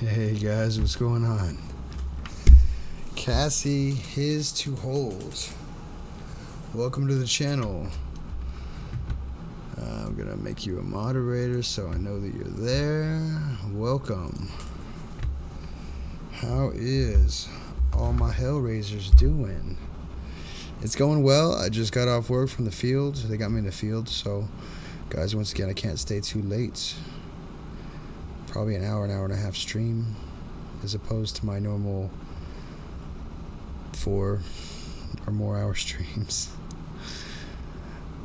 Hey guys, what's going on? Cassie, his to hold. Welcome to the channel. I'm gonna make you a moderator so I know that you're there. Welcome. How is all my Hellraisers doing? It's going well. I just got off work from the field. They got me in the field, so guys, once again, I can't stay too late. Probably an hour and a half stream, as opposed to my normal 4 or more hour streams.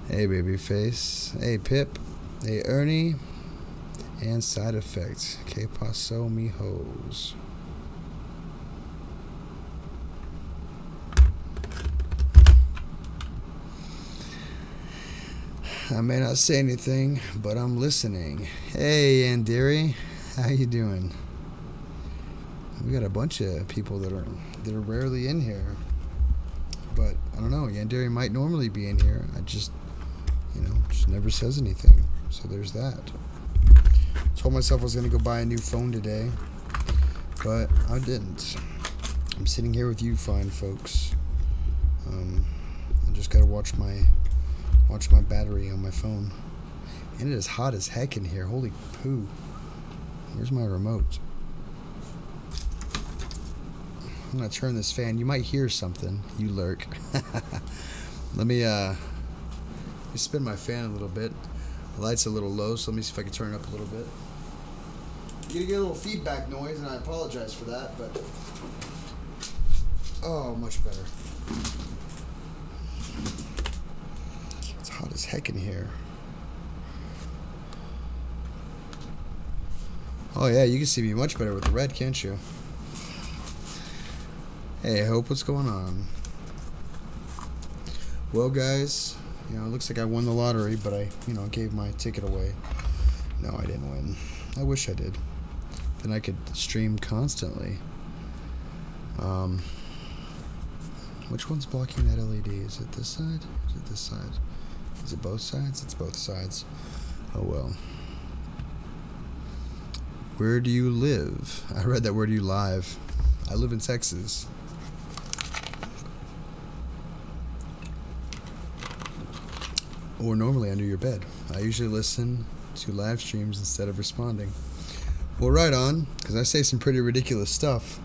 Hey Babyface, hey Pip, hey Ernie, and Side Effect. Que paso, mijos? I may not say anything, but I'm listening. Hey Andiri, how you doing? We got a bunch of people that are rarely in here, but I don't know. Yandere might normally be in here. I just, just never says anything. So there's that. Told myself I was gonna go buy a new phone today, but I didn't. I'm sitting here with you, fine folks. I just gotta watch my battery on my phone, and it is hot as heck in here. Holy poo! Where's my remote? I'm gonna turn this fan. You might hear something. You lurk. Let me spin my fan a little bit. The light's a little low, so let me see if I can turn it up a little bit. You're gonna get a little feedback noise, and I apologize for that, but oh, much better. It's hot as heck in here. Oh yeah, you can see me much better with the red, can't you? Hey, Hope, what's going on? Well, guys, it looks like I won the lottery, but I gave my ticket away. No, I didn't win. I wish I did. Then I could stream constantly. Which one's blocking that LED? Is it this side? Is it this side? Is it both sides? It's both sides. Oh well. Where do you live? I read that. Where do you live? I live in Texas. Or normally under your bed. I usually listen to live streams instead of responding. Well, right on, because I say some pretty ridiculous stuff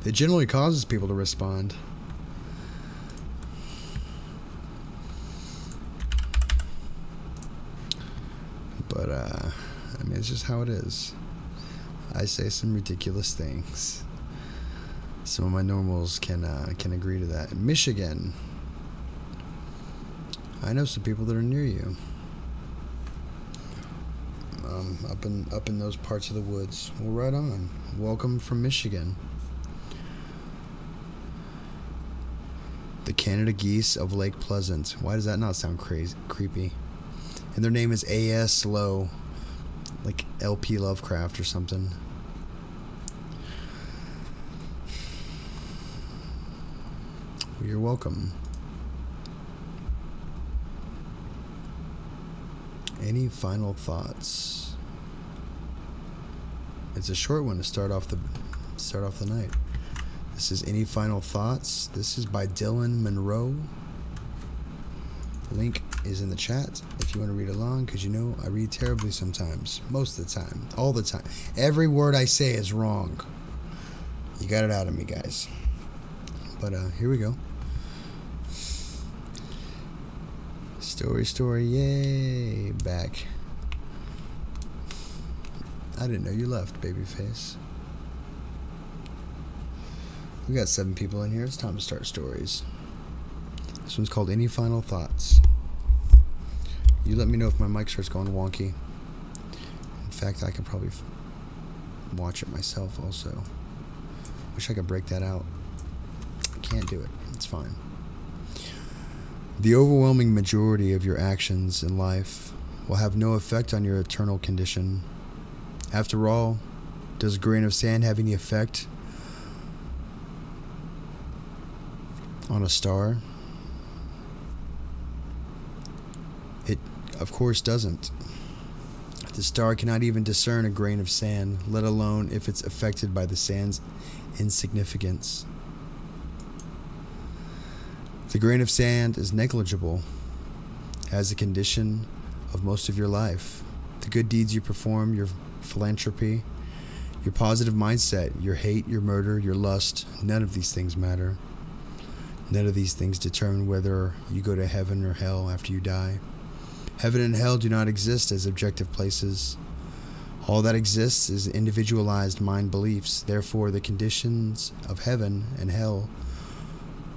that generally causes people to respond. But, I mean, it's just how it is. I say some ridiculous things. Some of my normals can agree to that. In Michigan, I know some people that are near you. Up in those parts of the woods. Well, right on. Welcome from Michigan. The Canada Geese of Lake Pleasant. Why does that not sound creepy? And their name is A.S. Lowe, like L.P. Lovecraft or something. Well, you're welcome. Any final thoughts? It's a short one to start off the night. This is Any Final Thoughts. This is by Dylan Monroe. Link is in the chat if you want to read along, because I read terribly sometimes. Most of the time. All the time. Every word I say is wrong. You got it out of me, guys. But here we go. Story, yay, back. I didn't know you left, Babyface. We got 7 people in here. It's time to start stories. This one's called Any Final Thoughts. You let me know if my mic starts going wonky. In fact, I could probably watch it myself also. Wish I could break that out. I can't do it. It's fine. The overwhelming majority of your actions in life will have no effect on your eternal condition. After all, does a grain of sand have any effect on a star? It, of course, doesn't. The star cannot even discern a grain of sand, let alone if it's affected by the sand's insignificance. The grain of sand is negligible as a condition of most of your life. The good deeds you perform, your philanthropy, your positive mindset, your hate, your murder, your lust, none of these things matter. None of these things determine whether you go to heaven or hell after you die. Heaven and hell do not exist as objective places. All that exists is individualized mind beliefs. Therefore, the conditions of heaven and hell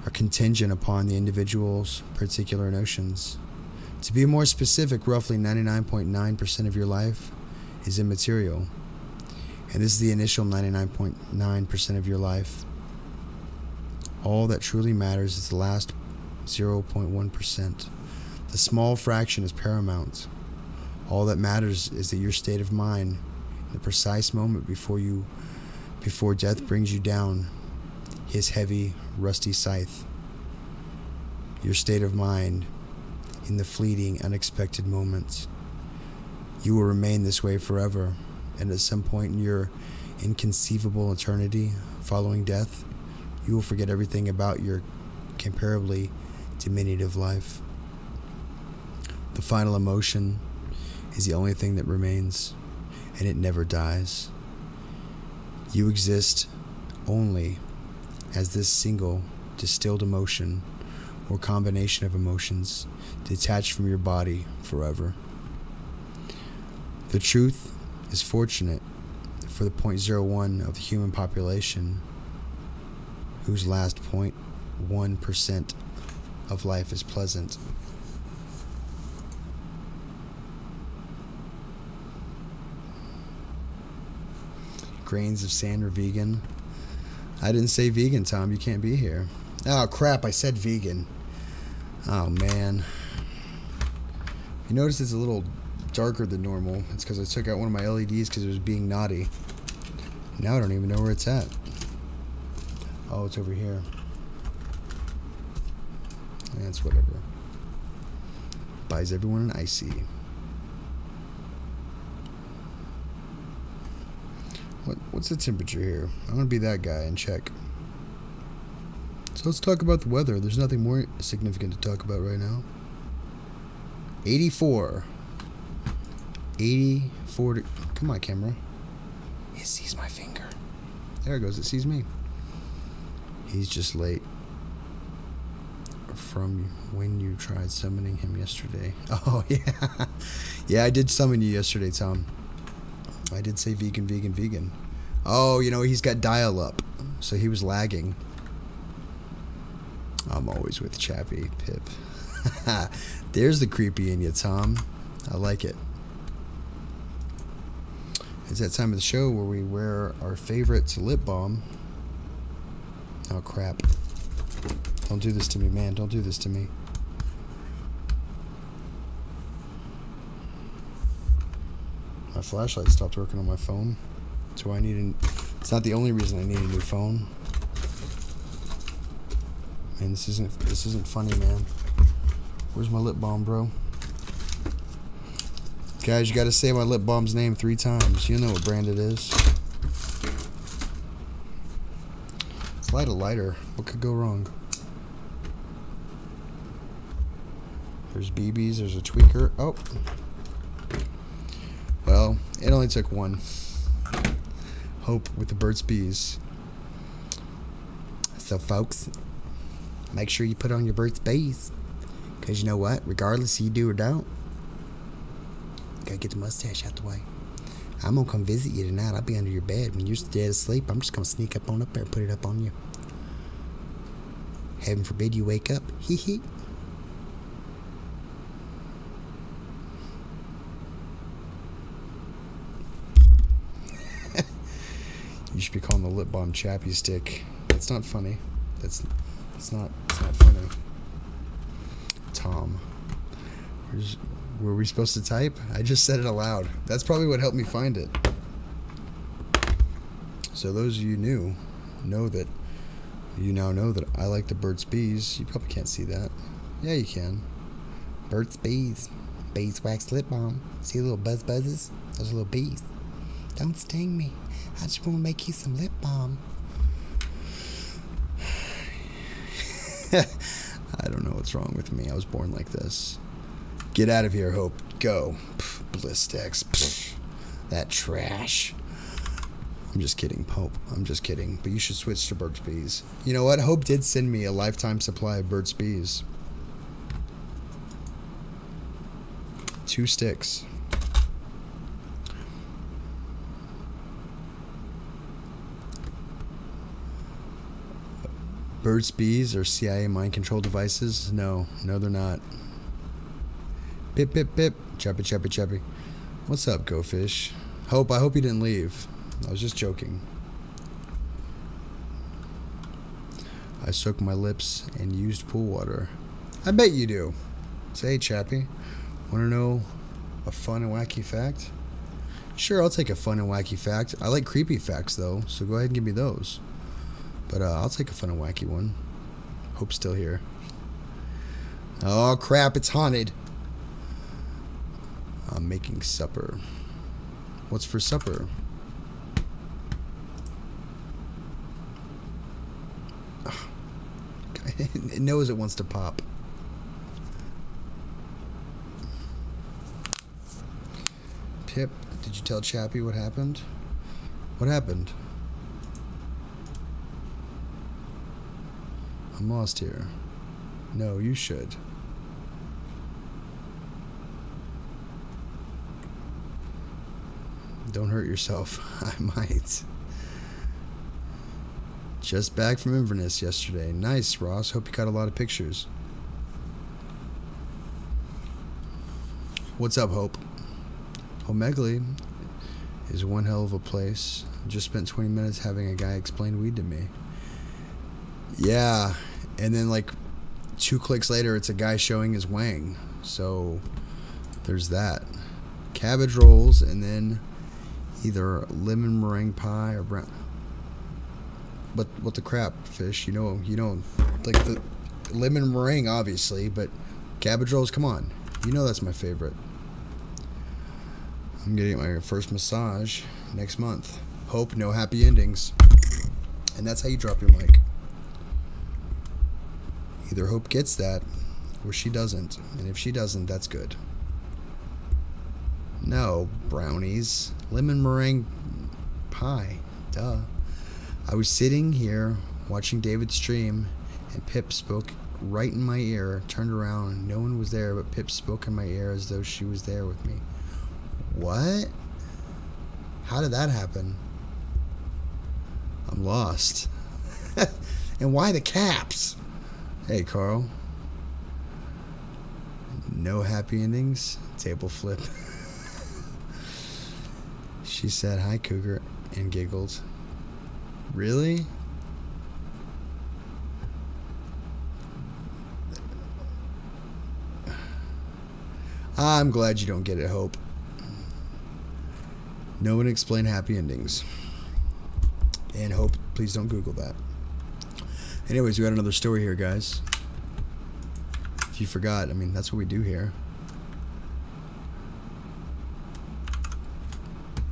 are contingent upon the individual's particular notions. To be more specific, roughly 99.9% of your life is immaterial. And this is the initial 99.9% of your life. All that truly matters is the last 0.1%. The small fraction is paramount. All that matters is that your state of mind, in the precise moment before death brings you down his heavy, rusty scythe. Your state of mind in the fleeting, unexpected moments. You will remain this way forever, and at some point in your inconceivable eternity following death, you will forget everything about your comparably diminutive life. The final emotion is the only thing that remains, and it never dies. You exist only as this single distilled emotion or combination of emotions detached from your body forever. The truth is fortunate for the 0.01 of the human population whose last 0.1% of life is pleasant. Grains of sand are vegan. I didn't say vegan, Tom. You can't be here. Oh, crap. I said vegan. Oh, man. You notice it's a little darker than normal. It's because I took out one of my LEDs because it was being naughty. Now I don't even know where it's at. Oh, it's over here. That's whatever. Buys everyone an icy. What's the temperature here? I'm going to be that guy and check. So let's talk about the weather. There's nothing more significant to talk about right now. 84. 84. Come on, camera. It sees my finger. There it goes. It sees me. He's just late. From when you tried summoning him yesterday. Oh, yeah. Yeah, I did summon you yesterday, Tom. I did say vegan, vegan, vegan. Oh, you know, he's got dial-up, so he was lagging. I'm always with Chappy, Pip. There's the creepy in you, Tom. I like it. It's that time of the show where we wear our favorite lip balm. Oh, crap. Don't do this to me, man. Don't do this to me. My flashlight stopped working on my phone. So I need it's not the only reason I need a new phone. Man, this isn't funny, man. Where's my lip balm, bro? Guys, you gotta say my lip balm's name 3 times. You know what brand it is. Let's light a lighter. What could go wrong? There's BBs, there's a tweaker. Oh. Well, it only took one. Hope with the Burt's Bees. So, folks, make sure you put on your Burt's Bees. Because you know what? Regardless you do or don't, gotta get the mustache out the way. I'm gonna come visit you tonight. I'll be under your bed. When you're dead asleep, I'm just gonna sneak up on up there and put it up on you. Heaven forbid you wake up. Hee hee. You should be calling the lip balm Chappy Stick. That's not funny. It's not funny. Tom. Were we supposed to type? I just said it aloud. That's probably what helped me find it. So those of you new know that you now know that I like the Burt's Bees. You probably can't see that. Yeah, you can. Burt's Bees. beeswax lip balm. See the little buzzes? Those are little bees. Don't sting me. I just want to make you some lip balm. I don't know what's wrong with me. I was born like this. Get out of here, Hope. Go. Pff, Blistex. Pff, that trash. I'm just kidding, Hope. I'm just kidding. But you should switch to Burt's Bees. You know what? Hope did send me a lifetime supply of Burt's Bees. 2 sticks. Burt's Bees are CIA mind control devices? No, they're not. Pip, pip, pip. Chappy, chappy, chappy. What's up, Go Fish? Hope, I hope you didn't leave. I was just joking. I soaked my lips and used pool water. I bet you do. Say, hey, Chappy. Want to know a fun and wacky fact? Sure, I'll take a fun and wacky fact. I like creepy facts, though, so go ahead and give me those. But I'll take a fun and wacky one. Hope's still here. Oh, crap, it's haunted. I'm making supper. What's for supper? Oh, it knows it wants to pop. Pip, did you tell Chappy what happened? What happened? I'm lost here. No, you should. Don't hurt yourself. I might. Just back from Inverness yesterday. Nice, Ross. Hope you got a lot of pictures. What's up, Hope? Omegle is one hell of a place. Just spent 20 minutes having a guy explain weed to me. Yeah, and then like 2 clicks later, it's a guy showing his wang. So there's that. Cabbage rolls, and then either lemon meringue pie or brown. But what the crap, Fish? You know, like the lemon meringue, obviously, but cabbage rolls. Come on, you know that's my favorite. I'm getting my first massage next month. Hope no happy endings, and that's how you drop your mic. Either Hope gets that, or she doesn't. And if she doesn't, that's good. No, brownies. Lemon meringue pie. Duh. I was sitting here watching David stream, and Pip spoke right in my ear. Turned around. No one was there, but Pip spoke in my ear as though she was there with me. What? How did that happen? I'm lost. And why the caps? Hey, Carl. No happy endings? Table flip. She said, hi, Cougar, and giggled. Really? I'm glad you don't get it, Hope. No one explained happy endings. And Hope, please don't Google that. Anyways, we got another story here, guys. If you forgot, I mean, that's what we do here.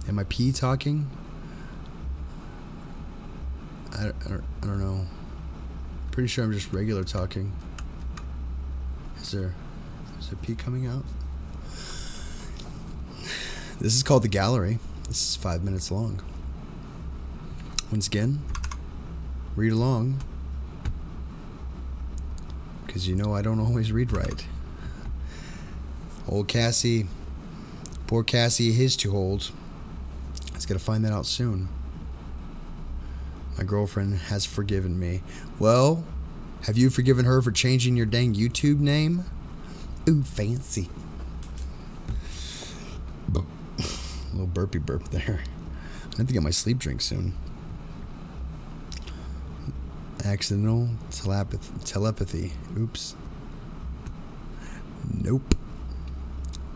Am I pee talking? I don't know. Pretty sure I'm just regular talking. Is there pee coming out? This is called The Gallery. This is 5 minutes long. Once again, read along. Because you know I don't always read right. Old Cassie, poor Cassie, his to hold. He's gonna find that out soon. My girlfriend has forgiven me. Well, have you forgiven her for changing your dang YouTube name? Ooh, fancy. A little burpy burp there. I have to get my sleep drink soon. Accidental telepathy. Oops. Nope.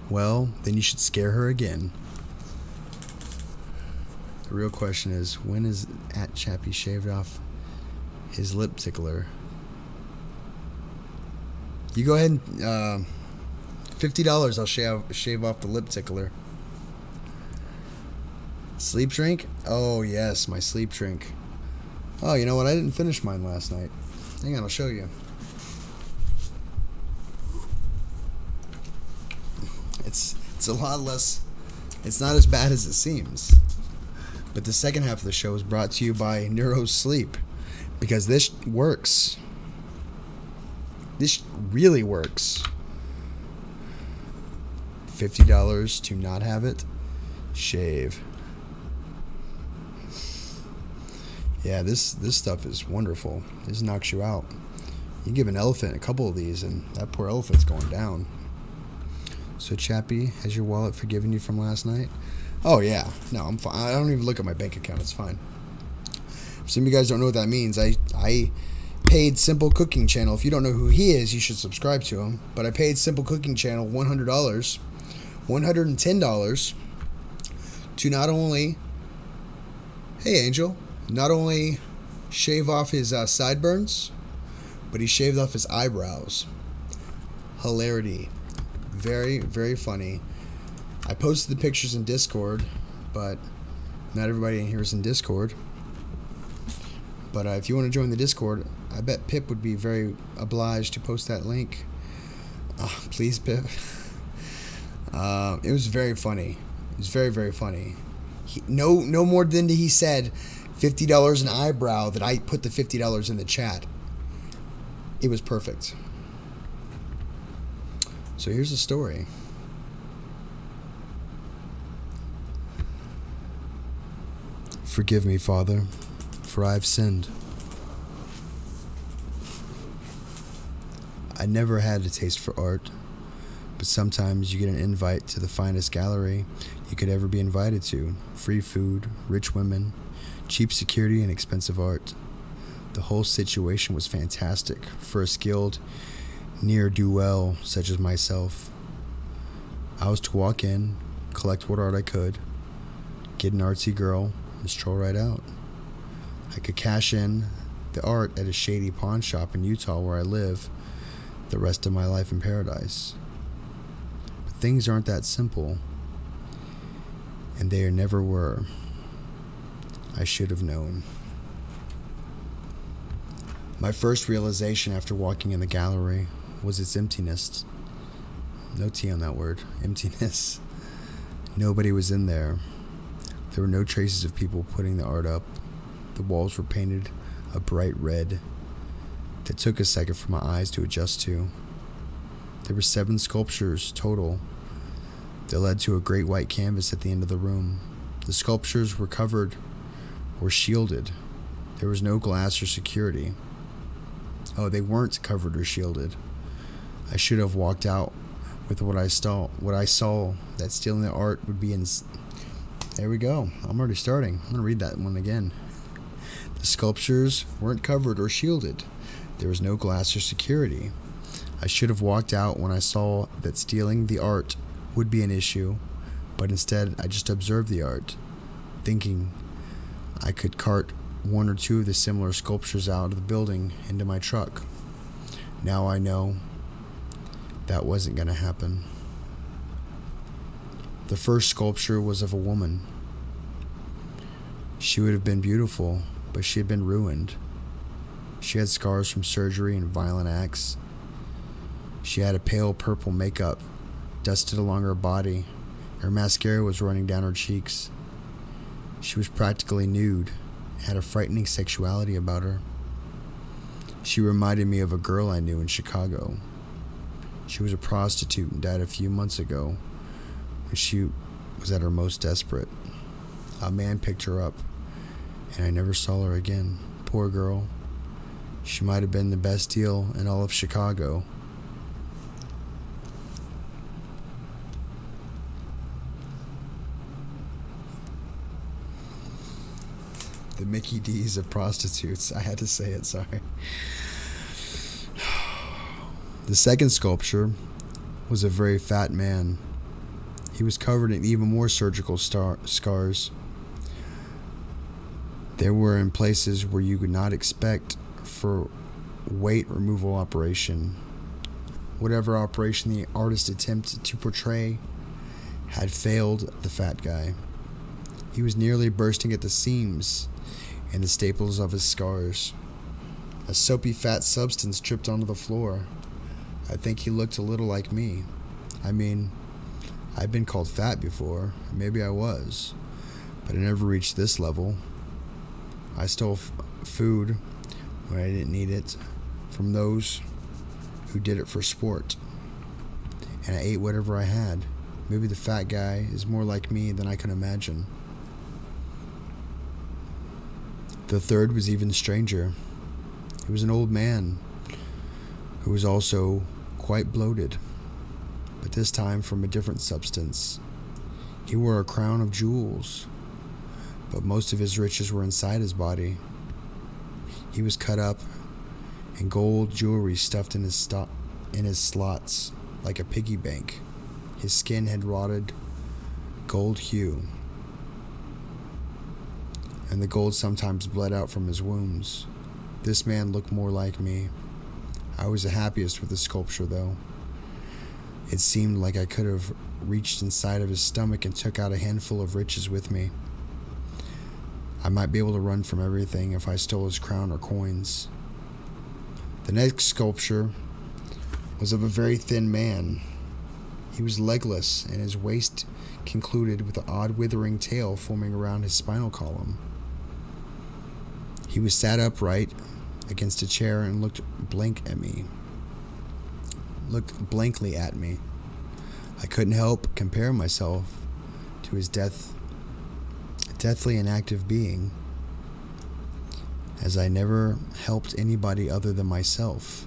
Well, then you should scare her again. The real question is, when is @Chappy shaved off his lip tickler? You go ahead and $50. I'll shave off the lip tickler. Sleep drink? Oh yes, my sleep drink. Oh, you know what? I didn't finish mine last night. Hang on, I'll show you. It's a lot less. It's not as bad as it seems. But the second half of the show is brought to you by NeuroSleep, because this works. This really works. $50 to not have it. Shave. Yeah, this stuff is wonderful. This knocks you out. You give an elephant a couple of these, and that poor elephant's going down. So, Chappy, has your wallet forgiven you from last night? Oh, yeah. No, I'm fine. I don't even look at my bank account. It's fine. Some of you guys don't know what that means. I paid Simple Cooking Channel. If you don't know who he is, you should subscribe to him. But I paid Simple Cooking Channel $100, $110 to not only, hey, Angel, not only shave off his sideburns, but he shaved off his eyebrows. Hilarity. Very, very funny. I posted the pictures in Discord, but not everybody in here is in Discord. But if you want to join the Discord, I bet Pip would be very obliged to post that link. Please, Pip. It was very funny. It was very, very funny. No more than he said $50 an eyebrow that I put the $50 in the chat. It was perfect. So here's the story. Forgive me, Father, for I have sinned. I never had a taste for art, but sometimes you get an invite to the finest gallery you could ever be invited to. Free food, rich women, cheap security, and expensive art. The whole situation was fantastic for a skilled ne'er-do-well such as myself. I was to walk in, collect what art I could, get an artsy girl, and stroll right out. I could cash in the art at a shady pawn shop in Utah where I live the rest of my life in paradise. But things aren't that simple, and they never were. I should have known. My first realization after walking in the gallery was its emptiness. No T on that word. Emptiness. Nobody was in there. There were no traces of people putting the art up. The walls were painted a bright red that took a second for my eyes to adjust to. There were 7 sculptures total that led to a great white canvas at the end of the room. The sculptures were covered or shielded. There was no glass or security. Oh, they weren't covered or shielded. I should have walked out with what I saw that stealing the art would be in. There we go. I'm already starting. I'm going to read that one again. The sculptures weren't covered or shielded. There was no glass or security. I should have walked out when I saw that stealing the art would be an issue, but instead I just observed the art, thinking I could cart 1 or 2 of the similar sculptures out of the building into my truck. Now I know that wasn't going to happen. The first sculpture was of a woman. She would have been beautiful, but she had been ruined. She had scars from surgery and violent acts. She had a pale purple makeup dusted along her body. Her mascara was running down her cheeks. She was practically nude, had a frightening sexuality about her. She reminded me of a girl I knew in Chicago. She was a prostitute and died a few months ago when she was at her most desperate. A man picked her up, and I never saw her again. Poor girl. She might have been the best deal in all of Chicago. The Mickey D's of prostitutes. I had to say it, sorry. The second sculpture was a very fat man. He was covered in even more surgical scars. They were in places where you could not expect for weight removal operation. Whatever operation the artist attempted to portray had failed the fat guy. He was nearly bursting at the seams and the staples of his scars. A soapy fat substance dripped onto the floor. I think he looked a little like me. I mean, I've been called fat before, and maybe I was, but I never reached this level. I stole food when I didn't need it from those who did it for sport, and I ate whatever I had. Maybe the fat guy is more like me than I can imagine. The third was even stranger. He was an old man who was also quite bloated, but this time from a different substance. He wore a crown of jewels, but most of his riches were inside his body. He was cut up and gold jewelry stuffed in his slots like a piggy bank. His skin had rotted gold hue, and the gold sometimes bled out from his wounds. This man looked more like me. I was the happiest with the sculpture, though. It seemed like I could have reached inside of his stomach and took out a handful of riches with me. I might be able to run from everything if I stole his crown or coins. The next sculpture was of a very thin man. He was legless, and his waist concluded with an odd withering tail forming around his spinal column. He was sat upright against a chair and looked blankly at me. I couldn't help compare myself to his deathly inactive being, as I never helped anybody other than myself.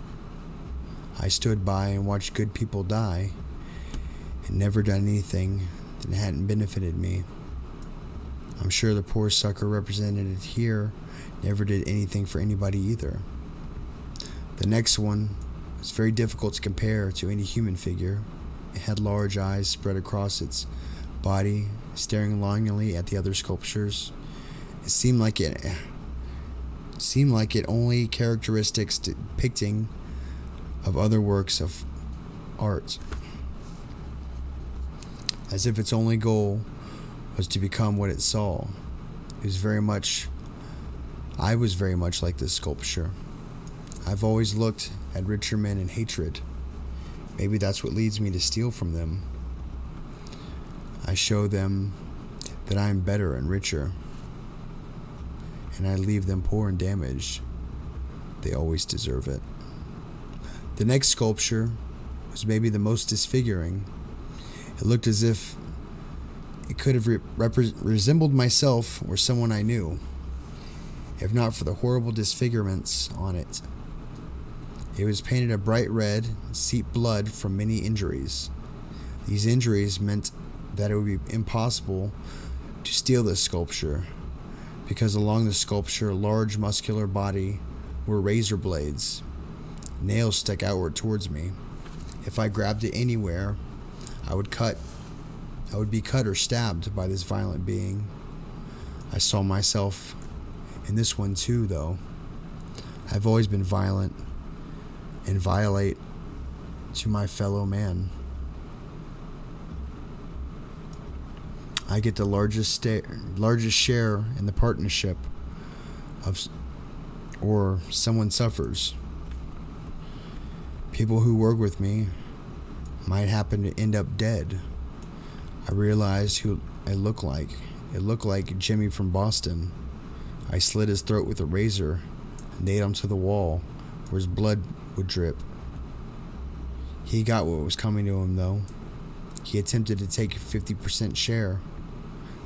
I stood by and watched good people die and never done anything that hadn't benefited me. I'm sure the poor sucker represented here never did anything for anybody either. The next one was very difficult to compare to any human figure. It had large eyes spread across its body, staring longingly at the other sculptures. It seemed like it only characteristics depicting of other works of art, as if its only goal was to become what it saw. I was very much like this sculpture. I've always looked at richer men in hatred. Maybe that's what leads me to steal from them. I show them that I am better and richer, and I leave them poor and damaged. They always deserve it. The next sculpture was maybe the most disfiguring. It looked as if it could have resembled myself or someone I knew, if not for the horrible disfigurements on it. It was painted a bright red, seeped blood from many injuries. These injuries meant that it would be impossible to steal this sculpture, because along the sculpture, large muscular body were razor blades. Nails stuck outward towards me. If I grabbed it anywhere, I would be cut or stabbed by this violent being. I saw myself in this one too, though. I've always been violent and violate to my fellow man. I get the largest share in the partnership or someone suffers. People who work with me might happen to end up dead. I realized who I looked like. It looked like Jimmy from Boston. I slit his throat with a razor and nailed him to the wall where his blood would drip. He got what was coming to him, though. He attempted to take a 50% share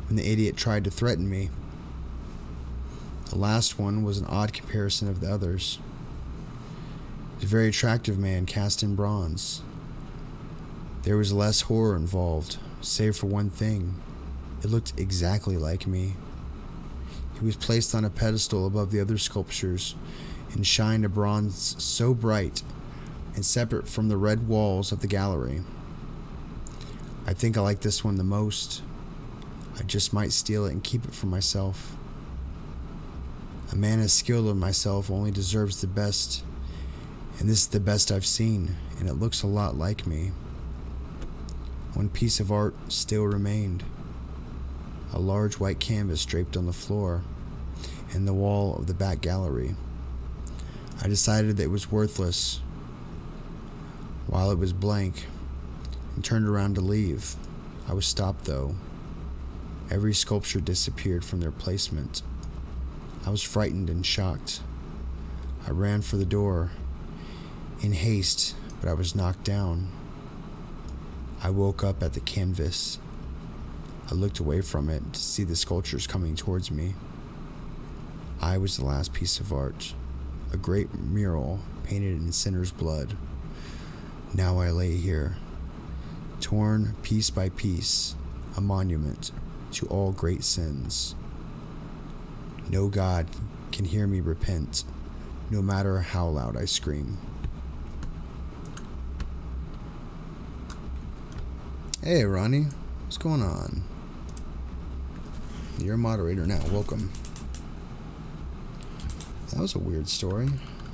when the idiot tried to threaten me. The last one was an odd comparison of the others. He was a very attractive man cast in bronze. There was less horror involved, save for one thing. It looked exactly like me. He was placed on a pedestal above the other sculptures and shined a bronze so bright and separate from the red walls of the gallery. I think I like this one the most. I just might steal it and keep it for myself. A man as skilled as myself only deserves the best, and this is the best I've seen. and it looks a lot like me. One piece of art still remained. A large white canvas draped on the floor in the wall of the back gallery. I decided that it was worthless while it was blank and turned around to leave. I was stopped though. Every sculpture disappeared from their placement. I was frightened and shocked. I ran for the door in haste, but I was knocked down. I woke up at the canvas. I looked away from it to see the sculptures coming towards me. I was the last piece of art, a great mural painted in sinner's blood. Now I lay here, torn piece by piece, a monument to all great sins. No God can hear me repent, no matter how loud I scream. Hey, Ronnie. What's going on? You're a moderator now. Welcome. That was a weird story.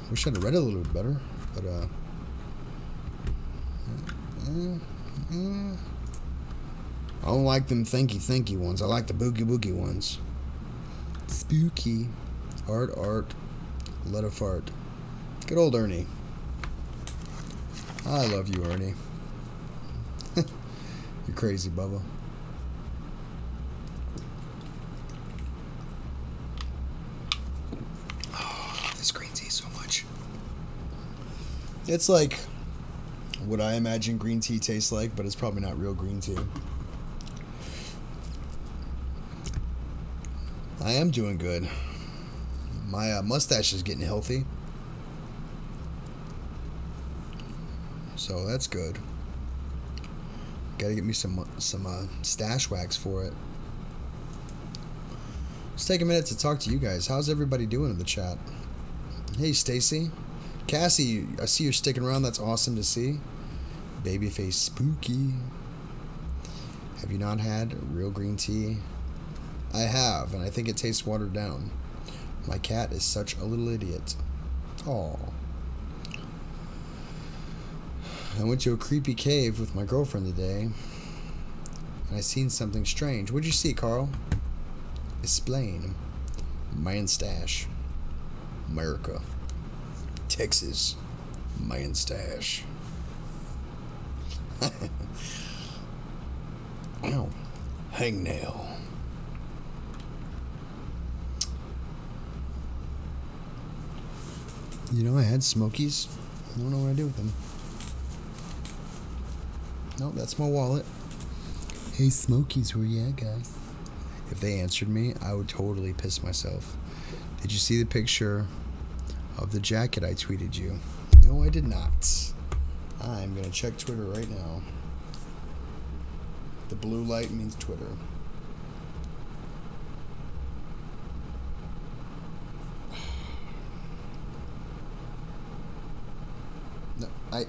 Wish I'd read it a little bit better, but I don't like them thinky ones. I like the boogie ones. Spooky. Art. Let a fart. Good old Ernie. I love you, Ernie. You're crazy, Bubba. Oh, this green tea so much. It's like what I imagine green tea tastes like, but it's probably not real green tea. I am doing good. My mustache is getting healthy. So that's good. Gotta get me some stash wax for it. Let's take a minute to talk to you guys. How's everybody doing in the chat? Hey, Stacy. Cassie, I see you're sticking around. That's awesome to see. Babyface Spooky. Have you not had real green tea? I have, and I think it tastes watered down. My cat is such a little idiot. Aw. I went to a creepy cave with my girlfriend today, and I seen something strange. What'd you see, Carl? Explain. Man stash. America. Texas. Man stash. Ow. Hangnail. You know, I had Smokies. I don't know what I do with them. Nope, that's my wallet. Hey, Smokies, where you at, guys? If they answered me, I would totally piss myself. Did you see the picture of the jacket I tweeted you? No, I did not. I'm going to check Twitter right now. The blue light means Twitter. No, I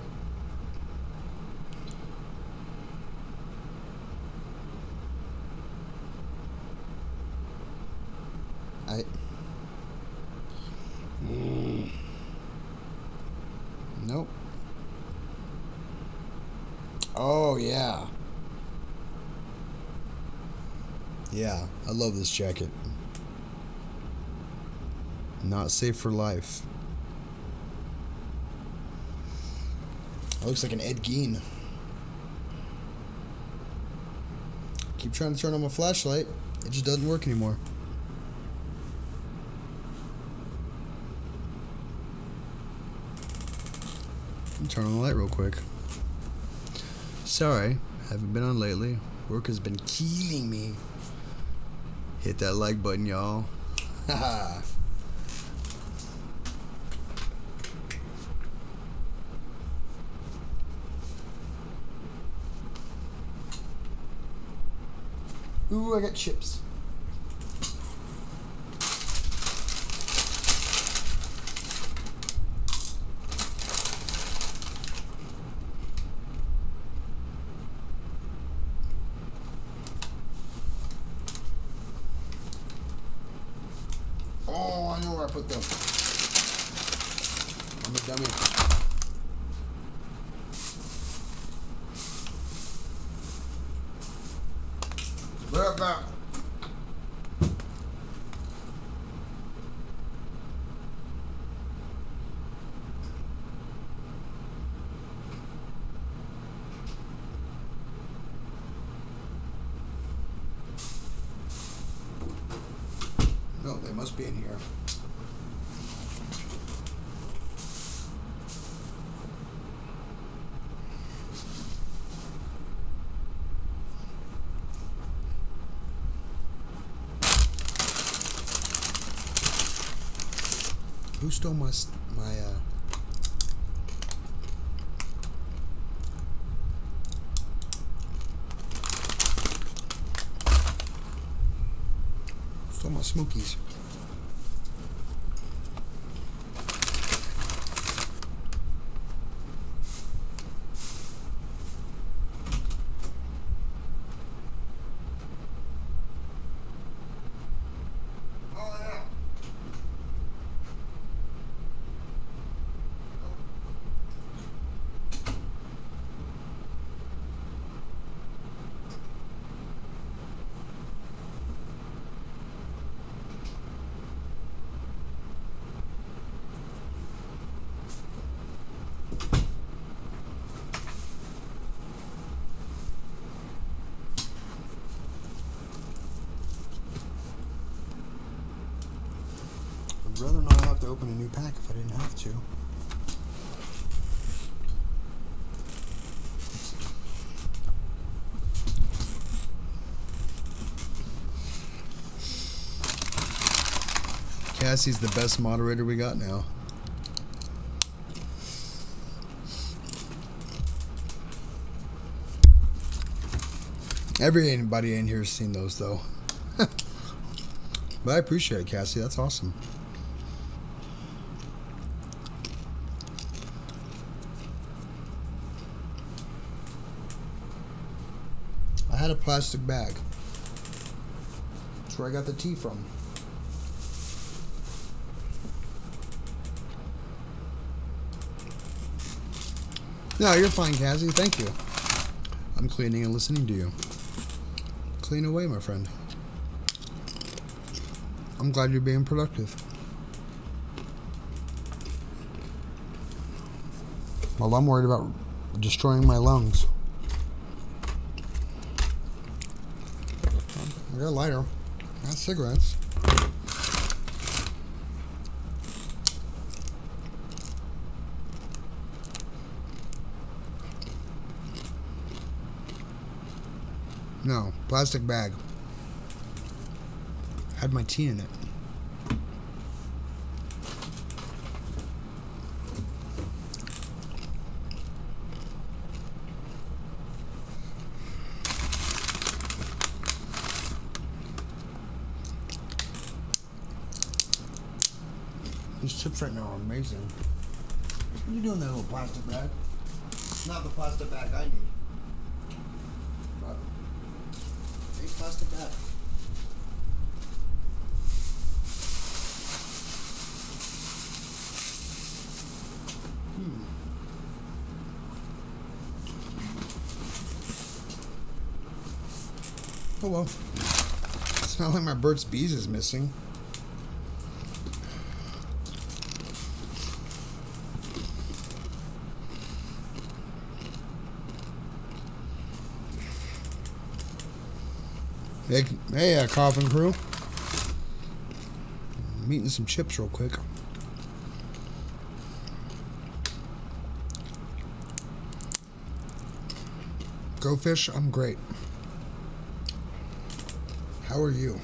Nope. Oh, yeah. Yeah, I love this jacket. Not safe for life. It looks like an Ed Gein. Keep trying to turn on my flashlight. It just doesn't work anymore. Turn on the light real quick. Sorry, haven't been on lately. Work has been killing me. Hit that like button, y'all. Haha. Ooh, I got chips. Oh, I know where I put them. I'm a dummy. Right back. No, they must be in here. Who stole my stole my smokies? I'd rather not have to open a new pack if I didn't have to. Cassie's the best moderator we got now. Everybody in here has seen those though. But I appreciate it, Cassie. That's awesome. I had a plastic bag. That's where I got the tea from. No, you're fine, Cassie. Thank you. I'm cleaning and listening to you. Clean away, my friend. I'm glad you're being productive. Well, I'm worried about destroying my lungs. I got a lighter. I got cigarettes. No, plastic bag. Had my tea in it. These chips right now are amazing. What are you doing in that little plastic bag? Not the plastic bag I need. But a plastic bag. Oh well. It's not like my Burt's Bees is missing. Hey, Coffin Crew. I'm eating some chips real quick. Go Fish, I'm great. How are you?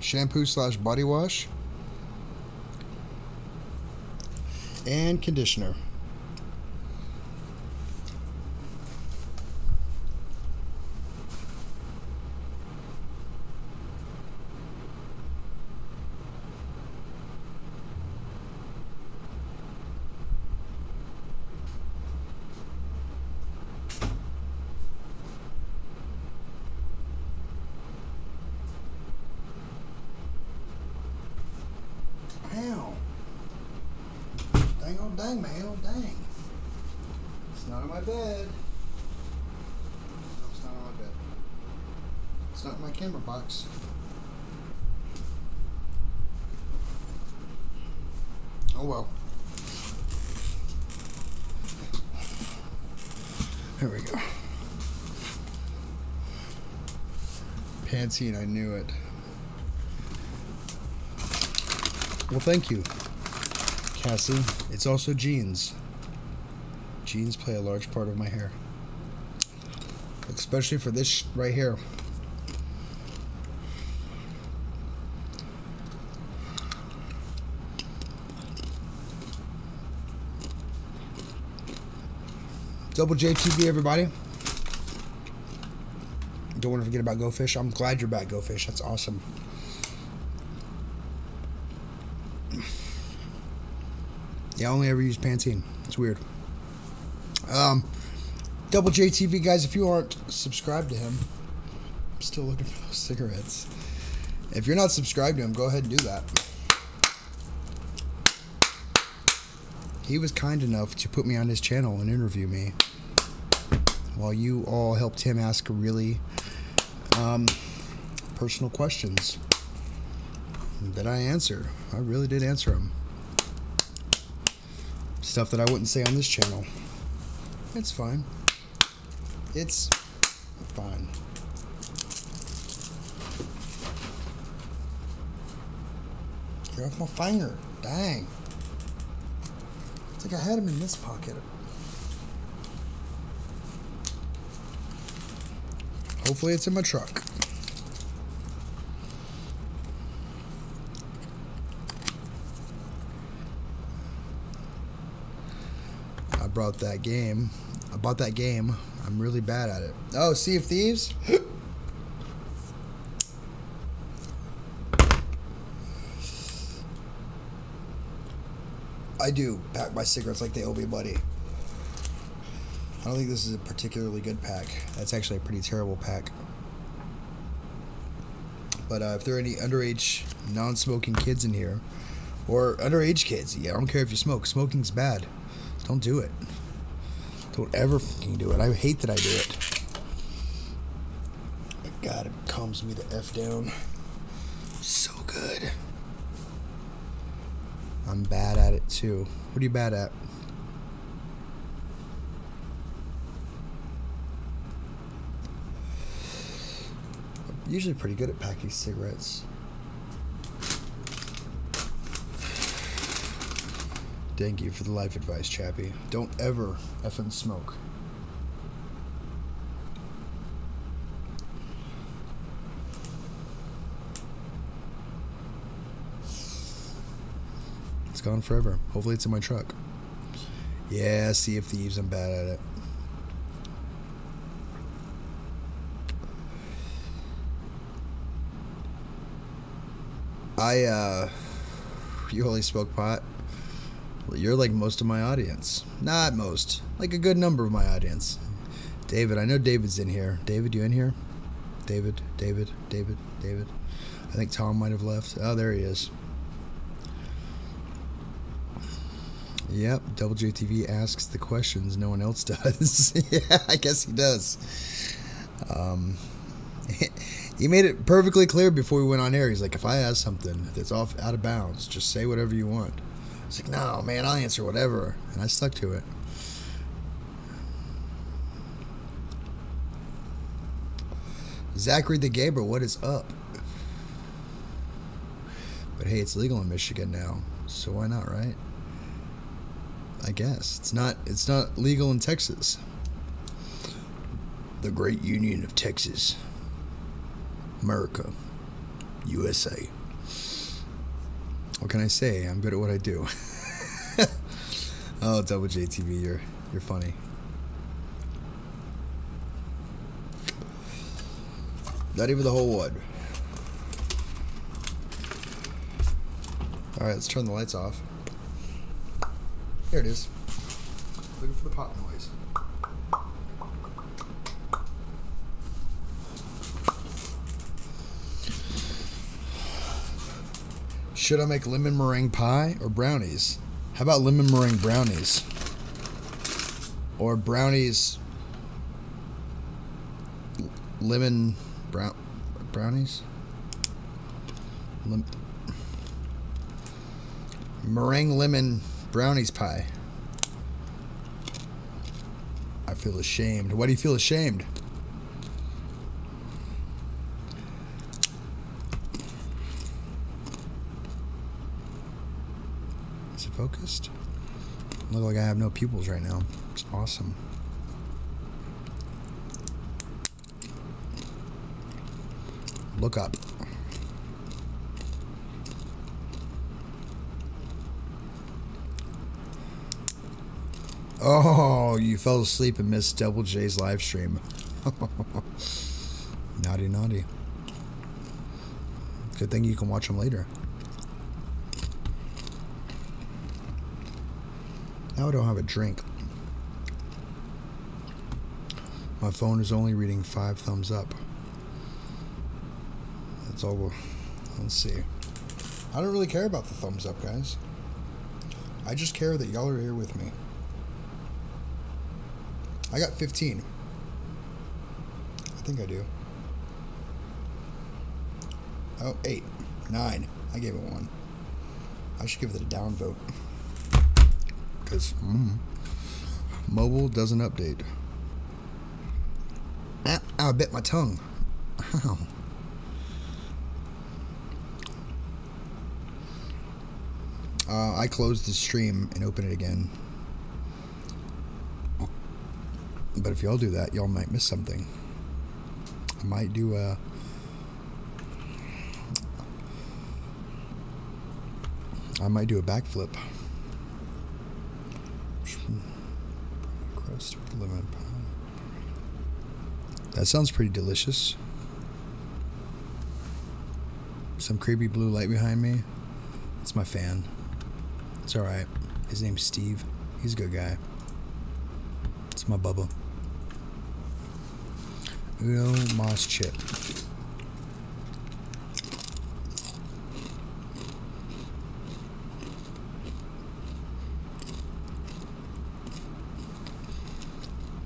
Shampoo / body wash. and conditioner. Ow. Dang, oh dang, man, oh dang. It's not on my bed. No, it's not on my bed. It's not in my camera box. Oh well. There we go. Pantene, I knew it. Well, thank you, Cassie. It's also jeans. Jeans play a large part of my hair. Especially for this right here. Double JTV, everybody. Don't want to forget about Go Fish. I'm glad you're back, Go Fish. That's awesome. Yeah, I only ever use Pantene. It's weird. Double JTV, guys, if you aren't subscribed to him, I'm still looking for those cigarettes. If you're not subscribed to him, go ahead and do that. He was kind enough to put me on his channel and interview me, while you all helped him ask really personal questions that I answered. I really did answer them. Stuff that I wouldn't say on this channel. It's fine. It's fine. Get off my finger. Dang. It's like I had him in this pocket. Hopefully it's in my truck. I bought that game. I'm really bad at it. Oh, Sea of Thieves? I do pack my cigarettes like they owe me money. I don't think this is a particularly good pack. That's actually a pretty terrible pack. But if there are any underage, non-smoking kids in here, or underage kids, yeah, I don't care if you smoke. Smoking's bad. Don't do it. Don't ever fucking do it. I hate that I do it. But God, it calms me the F down. So good. I'm bad at it too. What are you bad at? I'm usually pretty good at packing cigarettes. Thank you for the life advice, Chappy. Don't ever effing smoke. It's gone forever. Hopefully it's in my truck. Yeah, Sea of Thieves, I'm bad at it. You only smoke pot? Well, you're like most of my audience. Not most. Like a good number of my audience. David, I know David's in here. David, you in here? David. I think Tom might have left. Oh, there he is. Yep, Double JTV asks the questions no one else does. Yeah, I guess he does. He made it perfectly clear before we went on air. He's like, if I ask something that's out of bounds, just say whatever you want. I was like, no, man, I'll answer whatever. And I stuck to it. Zachary the Gaber, what is up? But hey, it's legal in Michigan now, so why not, right? I guess. It's not legal in Texas. The great union of Texas. America. USA. What can I say? I'm good at what I do. Oh, Double JTV, you're funny. Not even the whole one. Alright, let's turn the lights off. Here it is. Looking for the pop noise. Should I make lemon meringue pie or brownies? How about lemon meringue brownies? Or brownies... lemon... brownies? Meringue lemon brownies pie. I feel ashamed. Why do you feel ashamed? Is it focused? Look like I have no pupils right now. It's awesome. Look up. Oh, you fell asleep and missed Double J's live stream. Naughty, naughty. Good thing you can watch them later. Now I don't have a drink. My phone is only reading 5 thumbs up. That's all. Let's see. I don't really care about the thumbs up, guys. I just care that y'all are here with me. I got 15. I think I do. Oh, 8. 9. I gave it 1. I should give it a down vote. Because mobile doesn't update. Ah, I bit my tongue. Ow. I closed the stream and open it again. But if y'all do that, y'all might miss something. I might do a... backflip. Crust with lemon pie. That sounds pretty delicious. Some creepy blue light behind me. It's my fan. It's alright. His name's Steve. He's a good guy. It's my Bubba. Uno Moss Chip.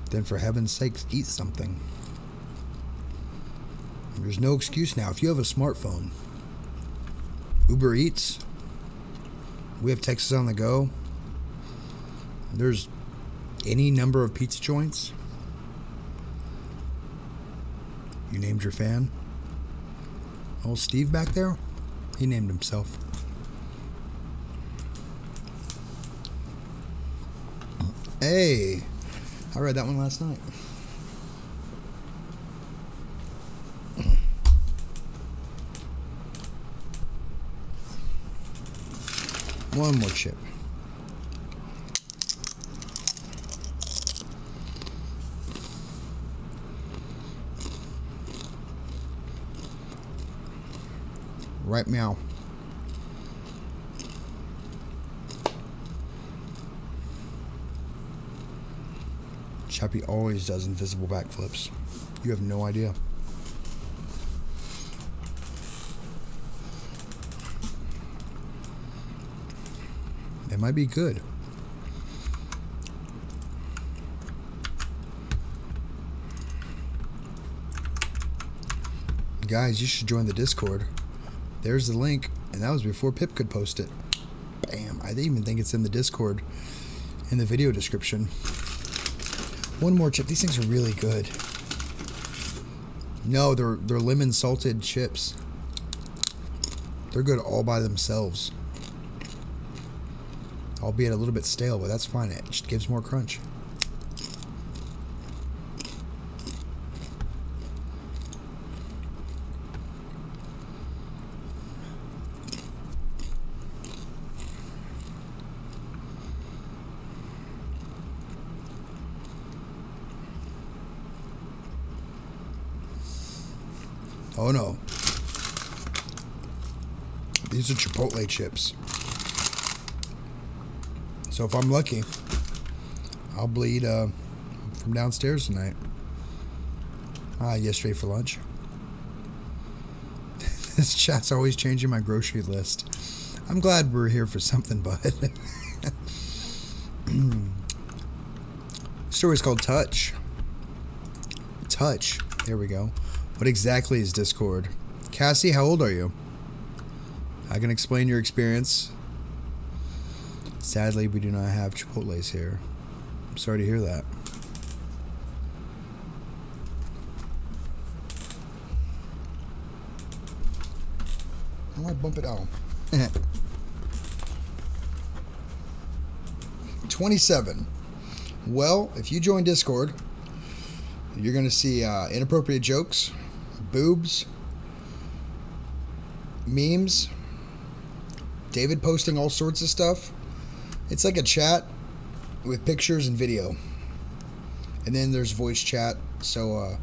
Then for heaven's sakes, eat something. There's no excuse now. If you have a smartphone, Uber Eats, we have Texas on the Go. There's any number of pizza joints. You named your fan. Old Steve back there, he named himself. Hey, I read that one last night. One more chip. Right meow. Chappy always does invisible backflips. You have no idea. It might be good. Guys, you should join the Discord. There's the link, and that was before Pip could post it. Bam. I even think it's in the Discord in the video description. One more chip. These things are really good. No, they're lemon salted chips. They're good all by themselves. Albeit a little bit stale, but that's fine. It just gives more crunch. Oh no. These are Chipotle chips. So if I'm lucky, I'll bleed from downstairs tonight. Yesterday for lunch. This chat's always changing my grocery list. I'm glad we're here for something, bud. The story's called Touch. Touch. There we go. What exactly is Discord? Cassie, how old are you? I can explain your experience. Sadly, we do not have Chipotles here. I'm sorry to hear that. How do I bump it out? 27. Well, if you join Discord, you're going to see inappropriate jokes, boobs, memes, David posting all sorts of stuff. It's like a chat with pictures and video. And then there's voice chat. So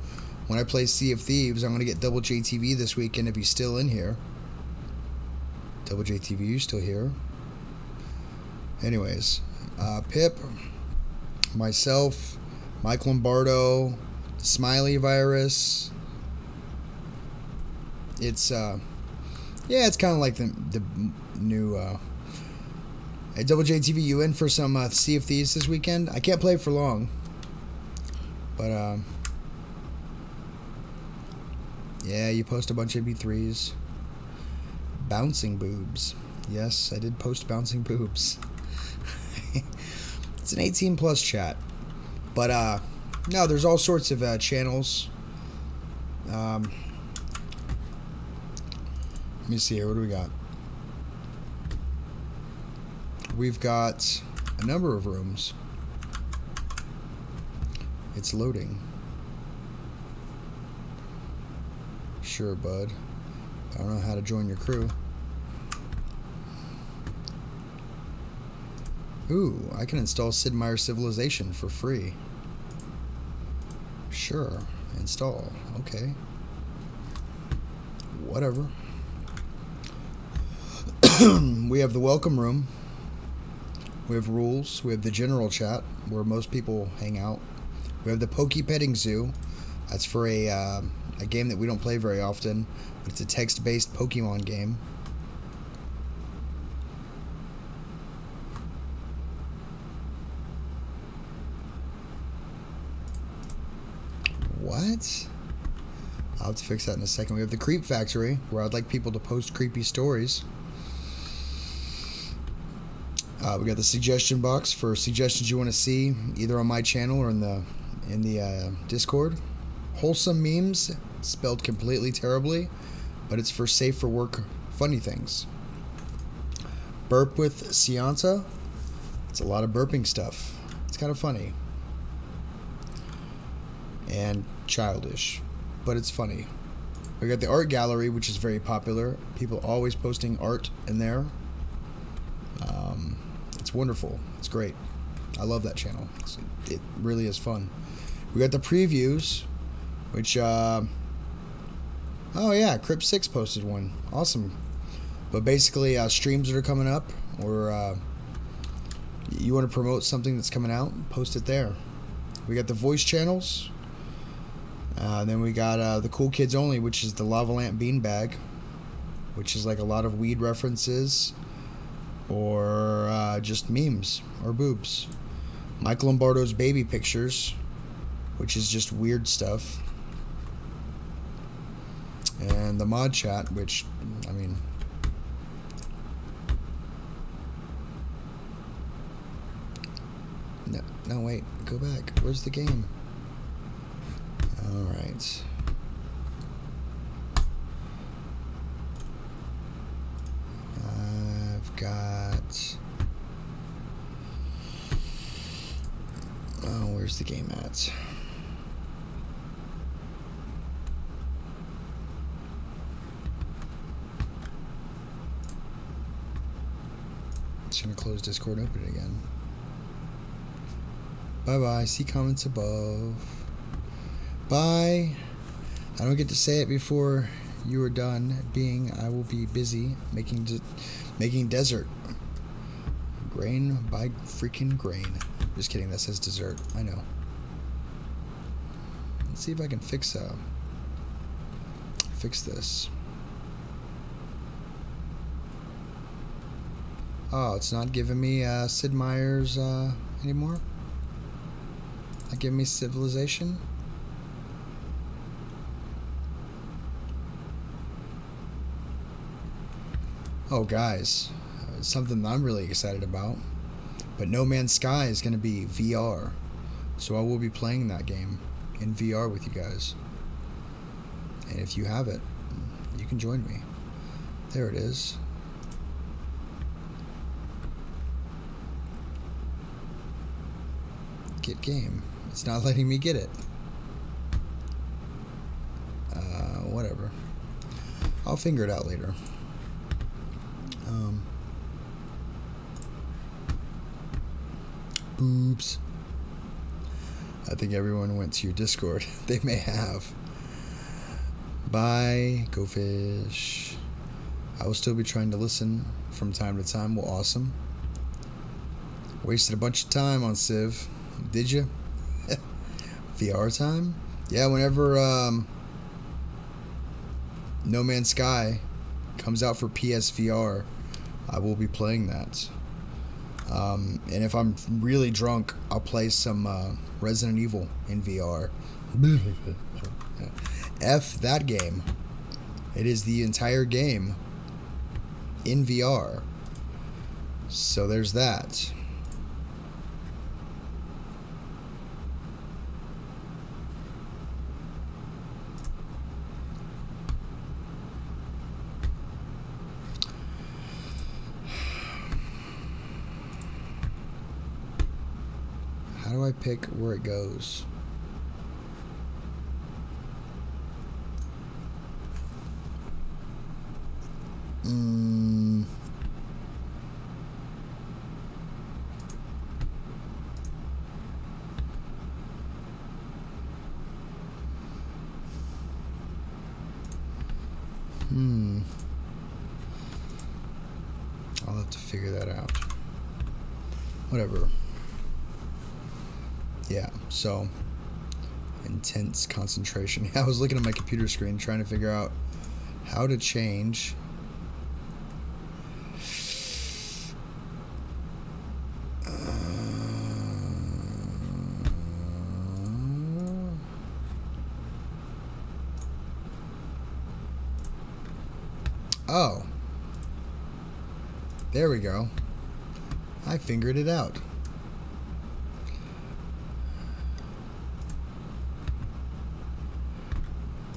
when I play Sea of Thieves, I'm going to get Double JTV this weekend if he's still in here. Double JTV, you still here? Anyways, Pip, myself, Mike Lombardo, Smiley Virus. It's yeah, it's kind of like the new hey, Double JTV, you in for some Sea of Thieves this weekend? I can't play for long, but yeah, you post a bunch of MP3s. Bouncing boobs. Yes, I did post bouncing boobs. It's an 18 plus chat, but no, there's all sorts of channels. Let me see here. What do we got? We've got a number of rooms. It's loading. Sure, bud. I don't know how to join your crew. Ooh, I can install Sid Meier's Civilization for free. Sure. Install. Okay. Whatever. We have the welcome room. We have rules. We have the general chat, where most people hang out. We have the Poke Petting Zoo. That's for a game that we don't play very often, but it's a text-based Pokemon game. What? I'll have to fix that in a second. We have the Creep Factory, where I'd like people to post creepy stories. We got the suggestion box for suggestions you want to see, either on my channel or in the Discord. Wholesome memes, spelled completely terribly, but it's for safe for work funny things. Burp with Cianta. It's a lot of burping stuff. It's kind of funny. And childish, but it's funny. We got the art gallery, which is very popular. People always posting art in there. It's wonderful. It's great. I love that channel. It really is fun. We got the previews, which oh yeah, Crypt 6 posted one. Awesome. But basically streams that are coming up, or you want to promote something that's coming out, post it there. We got the voice channels. Then we got the Cool Kids Only, which is the Lava Lamp Beanbag, which is like a lot of weed references, or just memes or boobs. Mike Lombardo's Baby Pictures, which is just weird stuff. And the Mod Chat, which, I mean, no wait, go back. Where's the game? Alright. I've got... oh, where's the game at? Just gonna close Discord and open it again. Bye-bye. See comments above. Bye. I don't get to say it before you are done being, I will be busy making desert. Grain by freaking grain. Just kidding, that says dessert. I know. Let's see if I can fix this. Oh, it's not giving me Sid Meier's anymore? Not giving me civilization? Oh, guys, something I'm really excited about. But No Man's Sky is going to be VR. So I will be playing that game in VR with you guys. And if you have it, you can join me. There it is. Get game. It's not letting me get it. Whatever. I'll figure it out later. Boobs. I think everyone went to your Discord. They may have. Bye, go fish. I will still be trying to listen from time to time. Well, awesome. Wasted a bunch of time on Civ. Did you? VR time? Yeah, whenever No Man's Sky comes out for PSVR, I will be playing that. And if I'm really drunk, I'll play some Resident Evil in VR. F that game. It is the entire game in VR. So there's that. How do I pick where it goes? I'll have to figure that out. Whatever. Yeah, so intense concentration. I was looking at my computer screen trying to figure out how to change oh, there we go. I figured it out.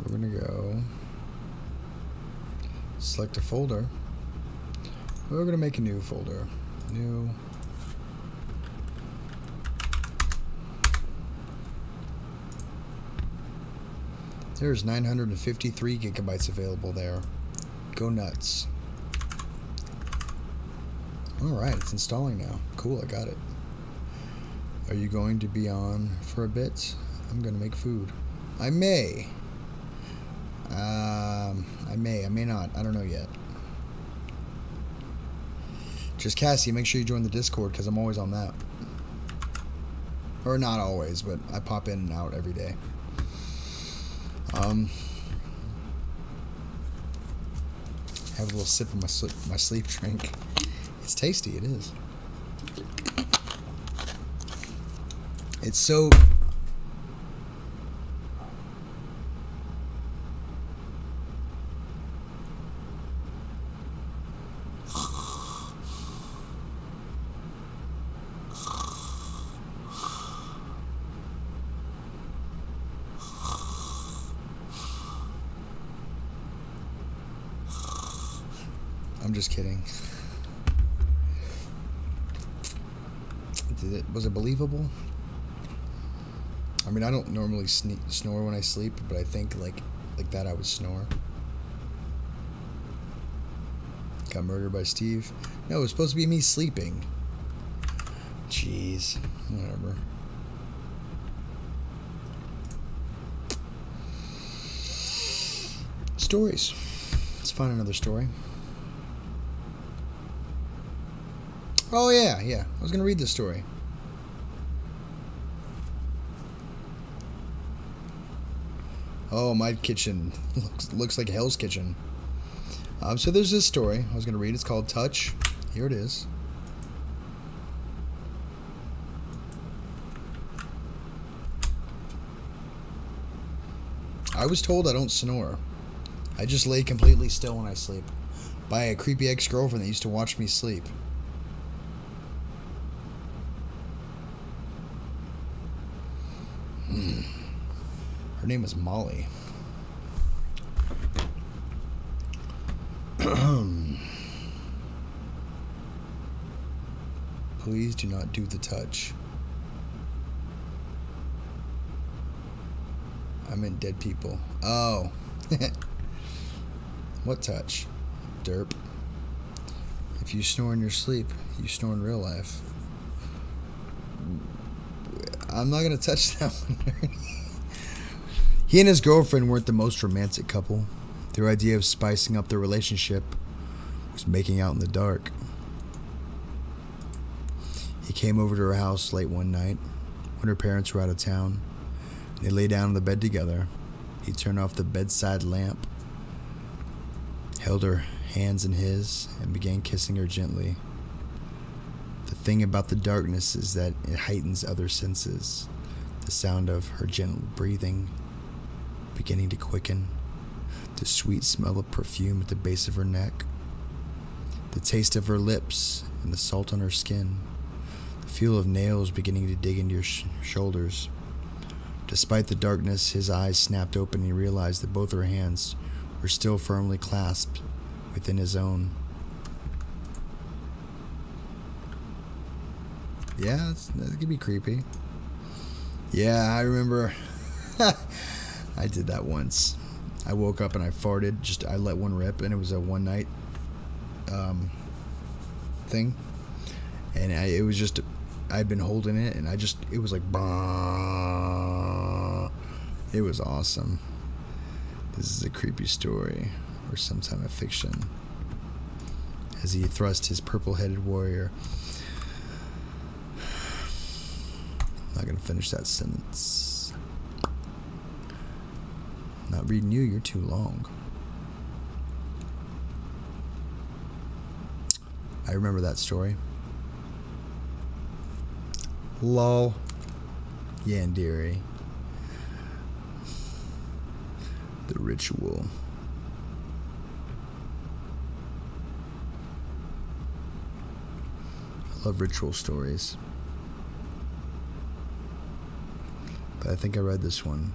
We're gonna go select a folder. We're gonna make a new folder. New. There's 953 gigabytes available there. Go nuts. Alright, it's installing now. Cool, I got it. Are you going to be on for a bit? I'm gonna make food. I may. I may not. I don't know yet. Just Cassie, make sure you join the Discord because I'm always on that. Or not always, but I pop in and out every day. Have a little sip of my sleep drink. It's tasty, it is. It's so... I'm just kidding. Was it believable? I mean, I don't normally snore when I sleep, but I think like that I would snore. Got murdered by Steve. No, it was supposed to be me sleeping. Jeez, whatever. stories. Let's find another story. Oh, yeah. I was going to read this story. Oh, my kitchen looks like Hell's Kitchen. So there's this story I was going to read. It's called Touch. Here it is. I was told I don't snore. I just lay completely still when I sleep. By a creepy ex-girlfriend that used to watch me sleep. Her name is Molly. Please do not do the touch. I meant dead people. Oh. What touch? Derp. If you snore in your sleep, you snore in real life. I'm not going to touch that one. He and his girlfriend weren't the most romantic couple. Their idea of spicing up their relationship was making out in the dark. He came over to her house late one night when her parents were out of town. They lay down on the bed together. He turned off the bedside lamp, held her hands in his, and began kissing her gently. The thing about the darkness is that it heightens other senses. The sound of her gentle breathing beginning to quicken, the sweet smell of perfume at the base of her neck, the taste of her lips and the salt on her skin, the feel of nails beginning to dig into your shoulders. Despite the darkness, his eyes snapped open and he realized that both her hands were still firmly clasped within his own. Yeah, that could be creepy. Yeah, I remember. I did that once. I woke up and I farted. I let one rip, and it was a one night thing. And it was just, I'd been holding it, and it was like, bah. It was awesome. This is a creepy story, or some time of fiction. As he thrust his purple-headed warrior. I'm not going to finish that sentence. Not reading you, you're too long. I remember that story. Lol. Yandere. The ritual. I love ritual stories. But I think I read this one.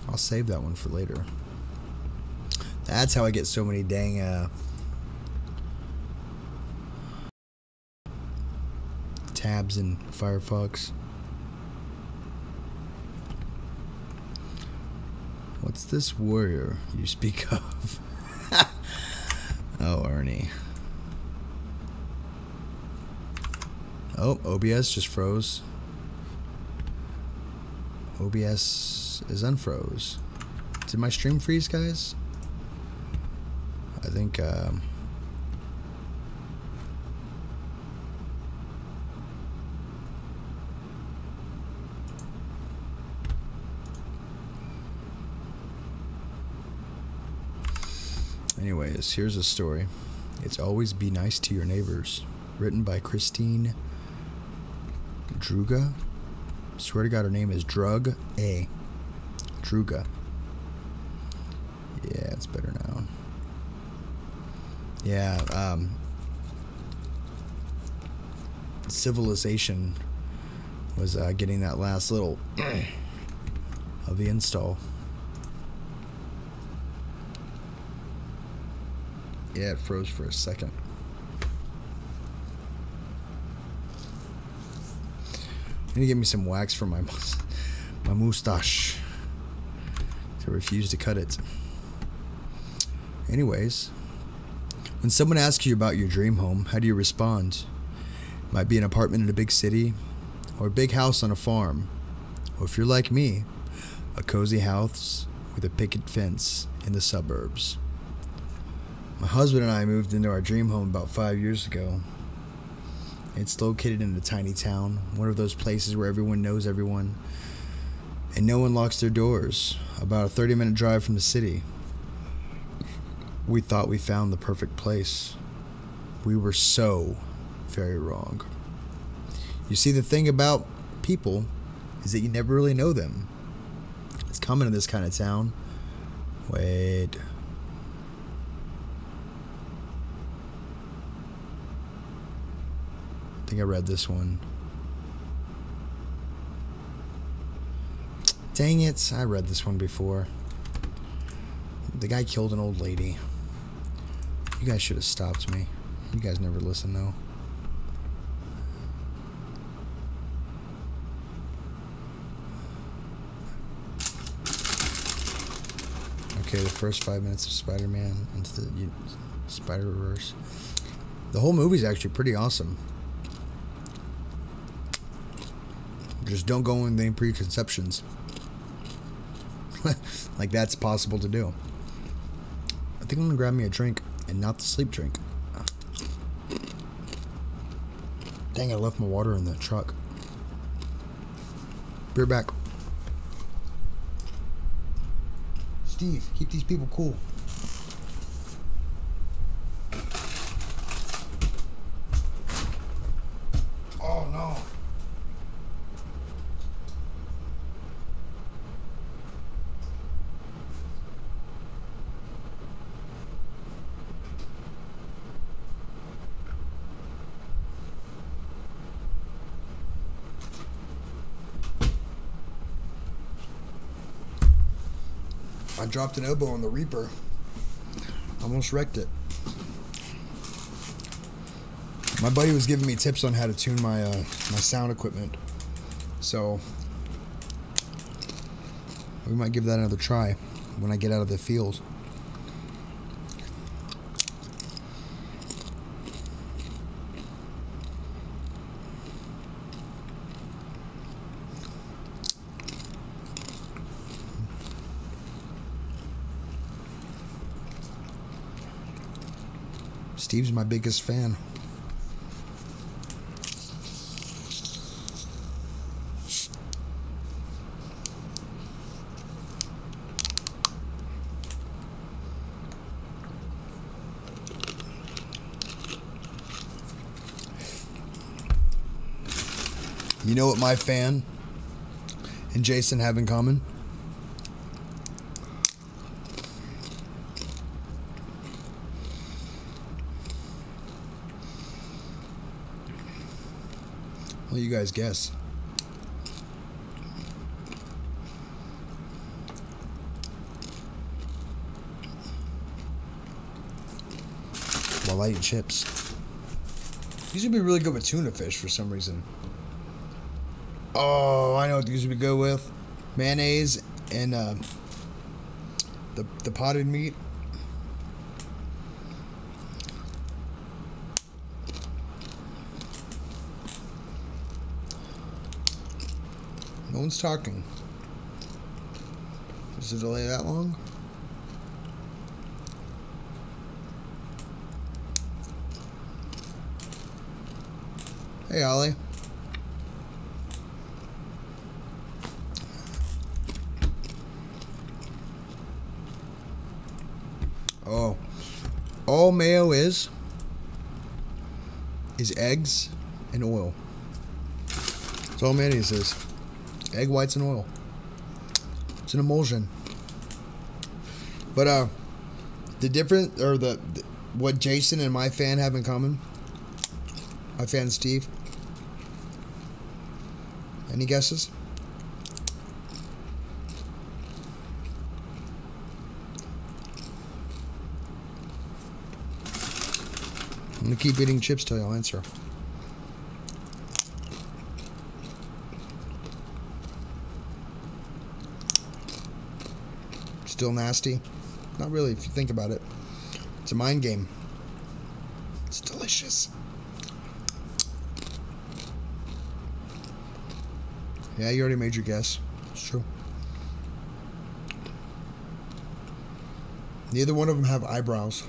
I'll save that one for later. That's how I get so many dang tabs in Firefox. What's this warrior you speak of? Oh, Ernie. Oh, OBS just froze. OBS is unfroze. Did my stream freeze, guys? I think anyways, here's a story. It's Always Be Nice to Your Neighbors. Written by Christine Druga. Swear to God, her name is Drug A. Druga. Yeah, it's better now. Yeah, Civilization was getting that last little of the install. Yeah, it froze for a second. I need to get me some wax for my mustache. I refuse to cut it. Anyways, when someone asks you about your dream home, how do you respond? It might be an apartment in a big city, or a big house on a farm, or if you're like me, a cozy house with a picket fence in the suburbs. My husband and I moved into our dream home about 5 years ago. It's located in a tiny town, one of those places where everyone knows everyone, and no one locks their doors, about a 30-minute drive from the city. We thought we found the perfect place. We were so very wrong. You see, the thing about people is that you never really know them. It's common in this kind of town. Wait. I think I read this one. Dang it, I read this one before. The guy killed an old lady. You guys should have stopped me. You guys never listen, though. Okay, the first 5 minutes of Spider-Man into the Spider-Verse. The whole movie's actually pretty awesome. Just don't go in with any preconceptions. Like that's possible to do. I think I'm gonna grab me a drink and not the sleep drink. Dang, I left my water in the truck. Be right back. Steve, keep these people cool. Oh no. I dropped an elbow on the Reaper. Almost wrecked it. My buddy was giving me tips on how to tune my my sound equipment. So we might give that another try when I get out of the field. Steve's my biggest fan. You know what my fan and Jason have in common? Well, you guys guess. While I eat chips. These would be really good with tuna fish for some reason. Oh, I know what these would be good with. Mayonnaise and the potted meat. No one's talking. Is the delay that long? Hey, Ollie. Oh. All mayo is eggs and oil. That's all mayonnaise is. Egg whites and oil. It's an emulsion. But the different or the what Jason and my fan have in common. My fan Steve. Any guesses? I'm gonna keep eating chips till y'all answer. Still nasty? Not really if you think about it. It's a mind game. It's delicious. Yeah, you already made your guess. It's true. Neither one of them have eyebrows.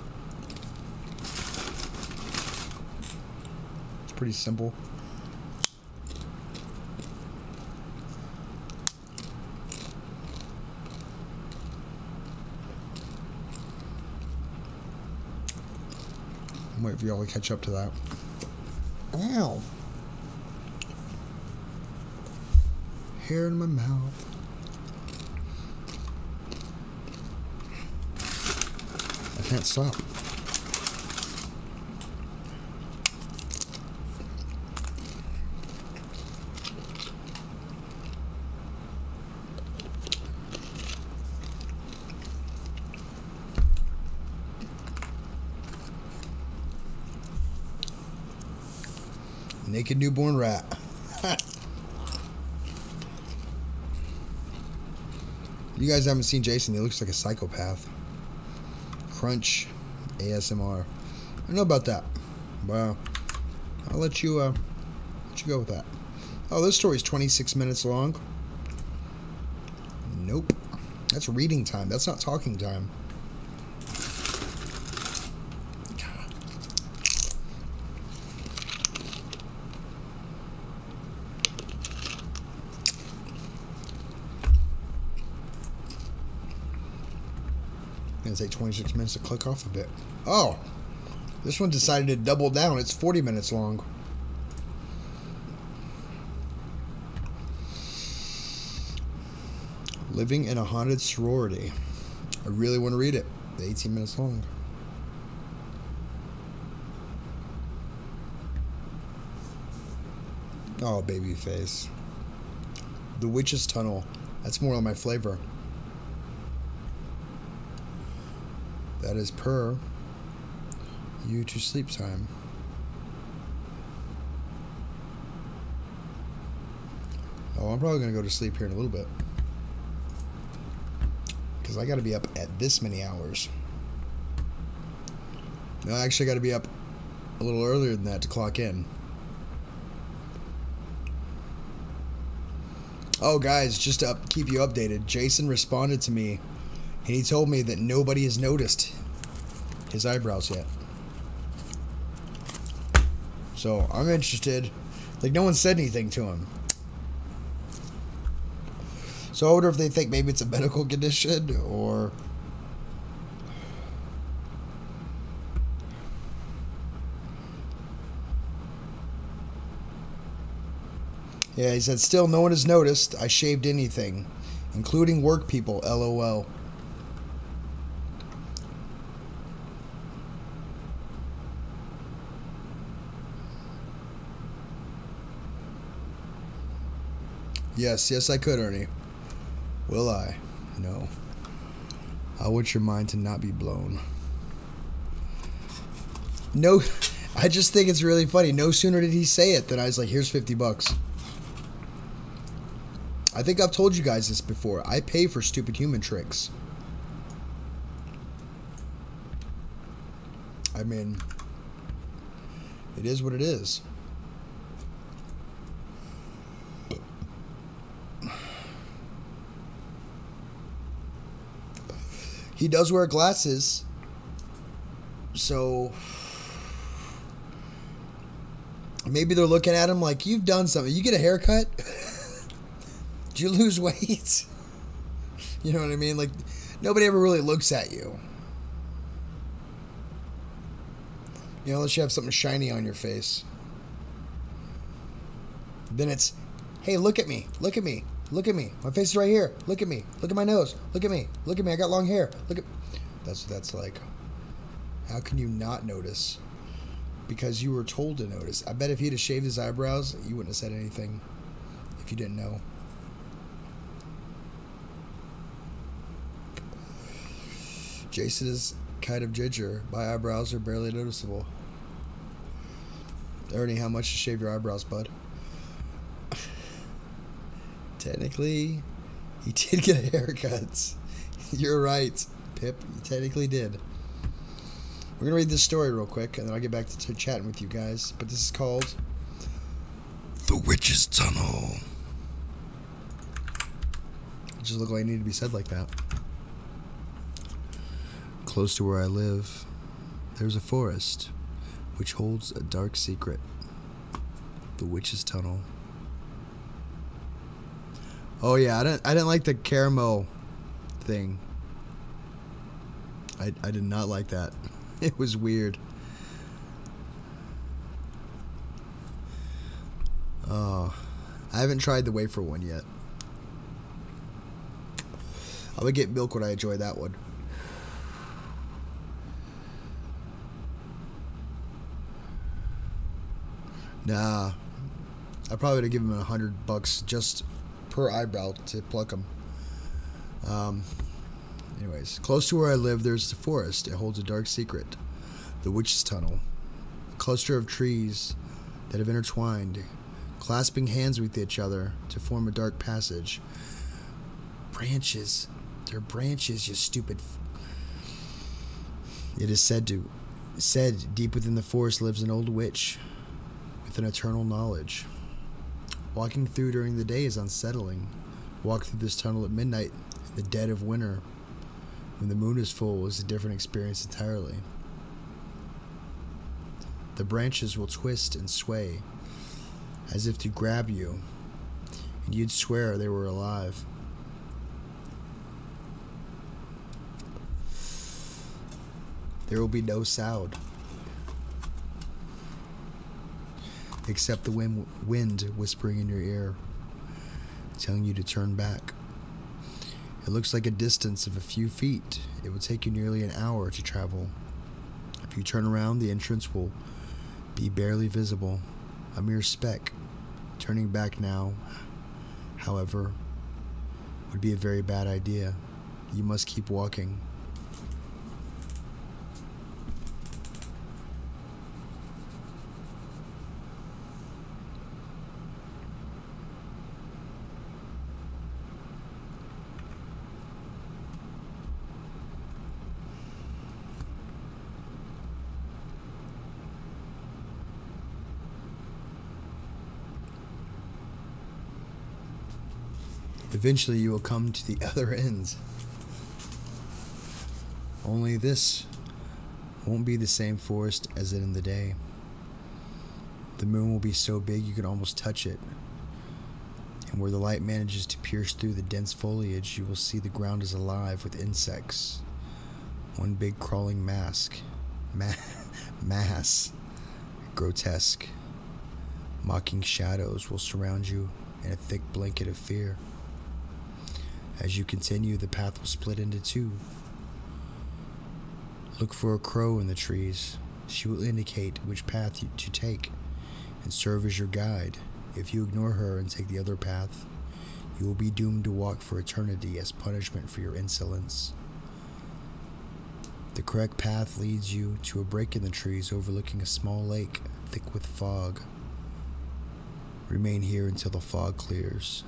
It's pretty simple. I'm waiting for y'all to catch up to that. Ow. Hair in my mouth. I can't stop. Naked newborn rat. You guys haven't seen Jason. He looks like a psychopath. Crunch ASMR. I don't know about that. Wow. I'll let you go with that. Oh, this story's 26 minutes long. Nope. That's reading time. That's not talking time. It's gonna take 26 minutes to click off a bit. Oh, this one decided to double down. It's 40 minutes long. Living in a haunted sorority. I really want to read it. 18 minutes long. Oh, baby face. The Witch's Tunnel. That's more on my flavor. That is per you to sleep time. Oh, I'm probably going to go to sleep here in a little bit. Because I got to be up at this many hours. No, I actually got to be up a little earlier than that to clock in. Oh, guys, just to keep you updated, Jason responded to me, and he told me that nobody has noticed his eyebrows yet. So, I'm interested. Like, no one said anything to him. So, I wonder if they think maybe it's a medical condition, or... Yeah, he said, still no one has noticed I shaved anything, including work people, LOL. Yes, I could, Ernie. Will I? No. I want your mind to not be blown. No, I just think it's really funny. No sooner did he say it than I was like, here's $50. I think I've told you guys this before. I pay for stupid human tricks. I mean, it is what it is. He does wear glasses, so maybe they're looking at him like, you've done something. You get a haircut? Did you lose weight? You know what I mean? Like, nobody ever really looks at you. You know, unless you have something shiny on your face. Then it's, hey, look at me. Look at me. Look at me. My face is right here. Look at me. Look at my nose. Look at me. Look at me. I got long hair. Look at... That's what that's like. How can you not notice? Because you were told to notice. I bet if he'd have shaved his eyebrows, you wouldn't have said anything. If you didn't know. Jason is kind of ginger. My eyebrows are barely noticeable. Ernie, how much to shave your eyebrows, bud? Technically, he did get a haircut. You're right, Pip. He technically did. We're gonna read this story real quick, and then I'll get back to chatting with you guys. But this is called The Witch's Tunnel. It just looked like it needed to be said like that. Close to where I live, there's a forest which holds a dark secret. The Witch's Tunnel. Oh yeah, I didn't like the caramel thing. I did not like that. It was weird. Oh, I haven't tried the wafer one yet. I would get milk when I enjoy that one. Nah, I probably would have given him $100 just per eyebrow to pluck them. Anyways, close to where I live, there's a forest. It holds a dark secret. The Witch's Tunnel. A cluster of trees that have intertwined, clasping hands with each other to form a dark passage. Branches. They're branches, you stupid... It is said deep within the forest lives an old witch with an eternal knowledge. Walking through during the day is unsettling. Walk through this tunnel at midnight in the dead of winter, when the moon is full, is a different experience entirely. The branches will twist and sway as if to grab you, and you'd swear they were alive. There will be no sound except the wind whispering in your ear, telling you to turn back. It looks like a distance of a few feet. It will take you nearly an hour to travel. If you turn around, the entrance will be barely visible, a mere speck. Turning back now, however, would be a very bad idea. You must keep walking. Eventually you will come to the other end. Only this won't be the same forest as in the day. The moon will be so big you can almost touch it. And where the light manages to pierce through the dense foliage, you will see the ground is alive with insects. One big crawling mass. Grotesque. Mocking shadows will surround you in a thick blanket of fear. As you continue, the path will split into two. Look for a crow in the trees. She will indicate which path to take and serve as your guide. If you ignore her and take the other path, you will be doomed to walk for eternity as punishment for your insolence. The correct path leads you to a break in the trees overlooking a small lake thick with fog. Remain here until the fog clears.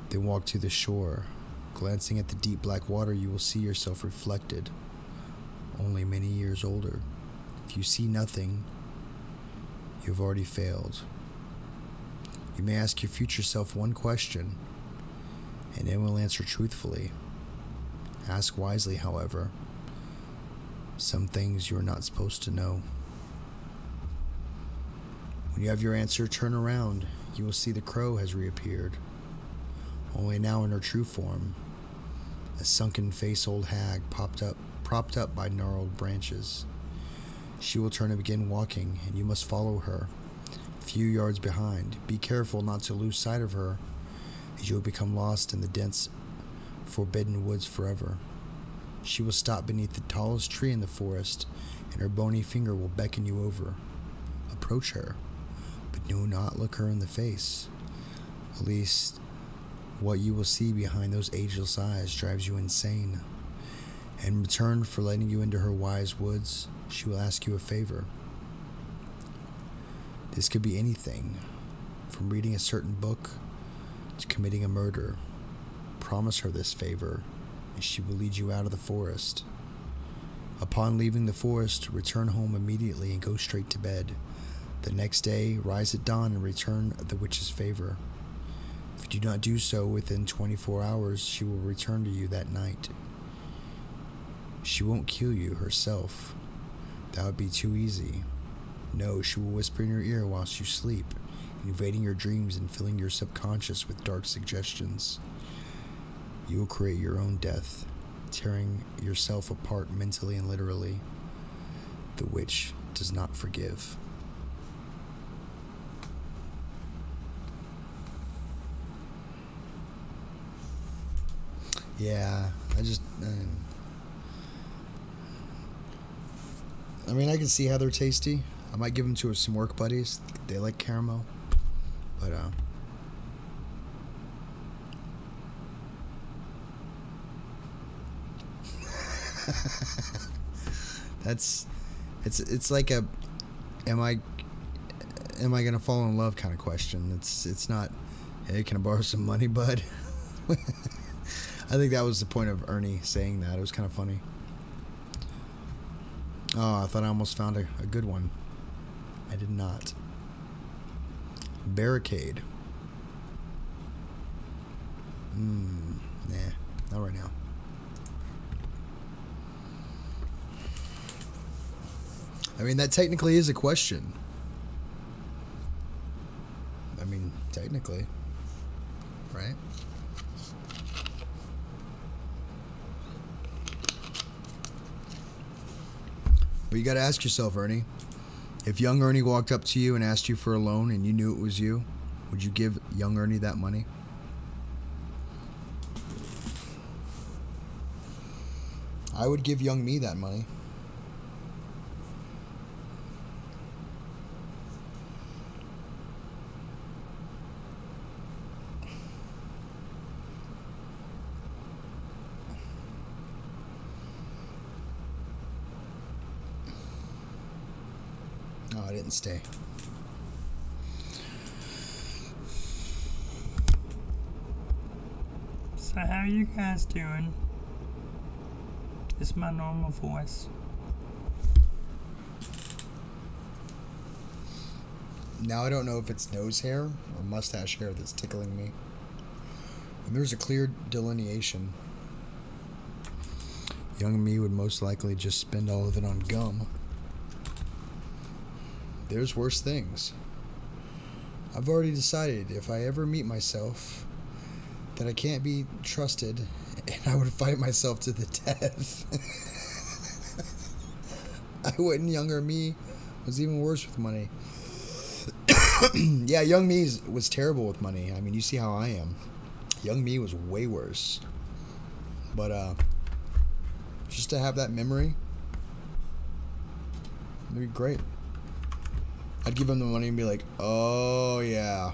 Then walk to the shore. Glancing at the deep black water, you will see yourself reflected, only many years older. If you see nothing, you have already failed. You may ask your future self one question, and it will answer truthfully. Ask wisely, however. Some things you are not supposed to know. When you have your answer, turn around. You will see the crow has reappeared, only now in her true form, a sunken-faced old hag propped up by gnarled branches. She will turn and begin walking, and you must follow her, a few yards behind. Be careful not to lose sight of her, as you will become lost in the dense, forbidden woods forever. She will stop beneath the tallest tree in the forest, and her bony finger will beckon you over. Approach her, but do not look her in the face. At least, what you will see behind those ageless eyes drives you insane. In return for letting you into her wise woods, she will ask you a favor. This could be anything, from reading a certain book to committing a murder. Promise her this favor, and she will lead you out of the forest. Upon leaving the forest, return home immediately and go straight to bed. The next day, rise at dawn and return the witch's favor. If you do not do so within 24 hours, she will return to you that night. She won't kill you herself. That would be too easy. No, she will whisper in your ear whilst you sleep, invading your dreams and filling your subconscious with dark suggestions. You will create your own death, tearing yourself apart mentally and literally. The witch does not forgive. Yeah, I mean, I can see how they're tasty. I might give them to some work buddies. They like caramel. But, it's like a, am I gonna fall in love kind of question. It's not, hey, can I borrow some money, bud? I think that was the point of Ernie saying that. It was kind of funny. Oh, I thought I almost found a good one. I did not. Barricade. Nah, not right now. I mean, that technically is a question. I mean, technically. Right? But you gotta ask yourself, Ernie. If young Ernie walked up to you and asked you for a loan and you knew it was you, would you give young Ernie that money? I would give young me that money. Oh, I didn't stay. So how are you guys doing? It's my normal voice. Now I don't know if it's nose hair or mustache hair that's tickling me. And there's a clear delineation. Young me would most likely just spend all of it on gum. There's worse things. I've already decided if I ever meet myself that I can't be trusted, and I would fight myself to the death. I wouldn't. Younger me was even worse with money. Yeah, young me was terrible with money. I mean, you see how I am. Young me was way worse. But just to have that memory, it'd be great. I'd give him the money and be like, oh yeah,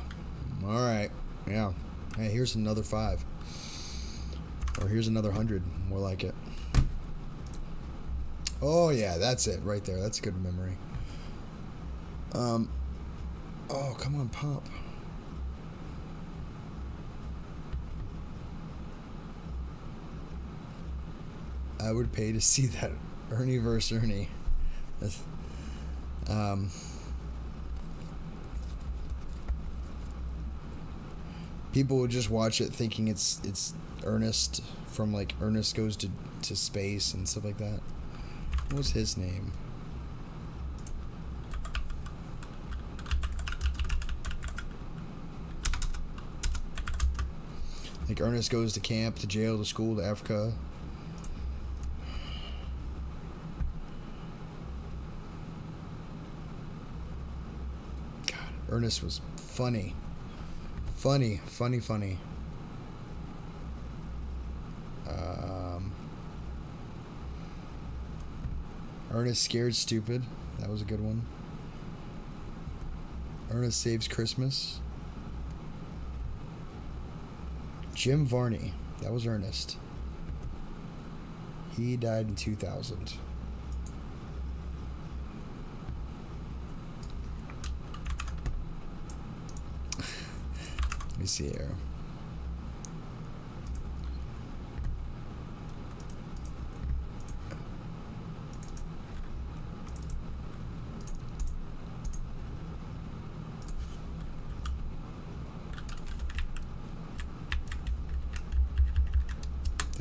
all right, yeah, hey, here's another 5, or here's another 100, more like it. Oh yeah, that's it right there. That's a good memory. Oh, come on, Pop. I would pay to see that Ernie versus Ernie. People would just watch it thinking it's Ernest from like Ernest Goes to Space and stuff like that. What was his name? Like Ernest goes to camp, to jail, to school, to Africa. God, Ernest was funny. Funny. Ernest Scared Stupid. That was a good one. Ernest Saves Christmas. Jim Varney. That was Ernest. He died in 2000. Let me see here.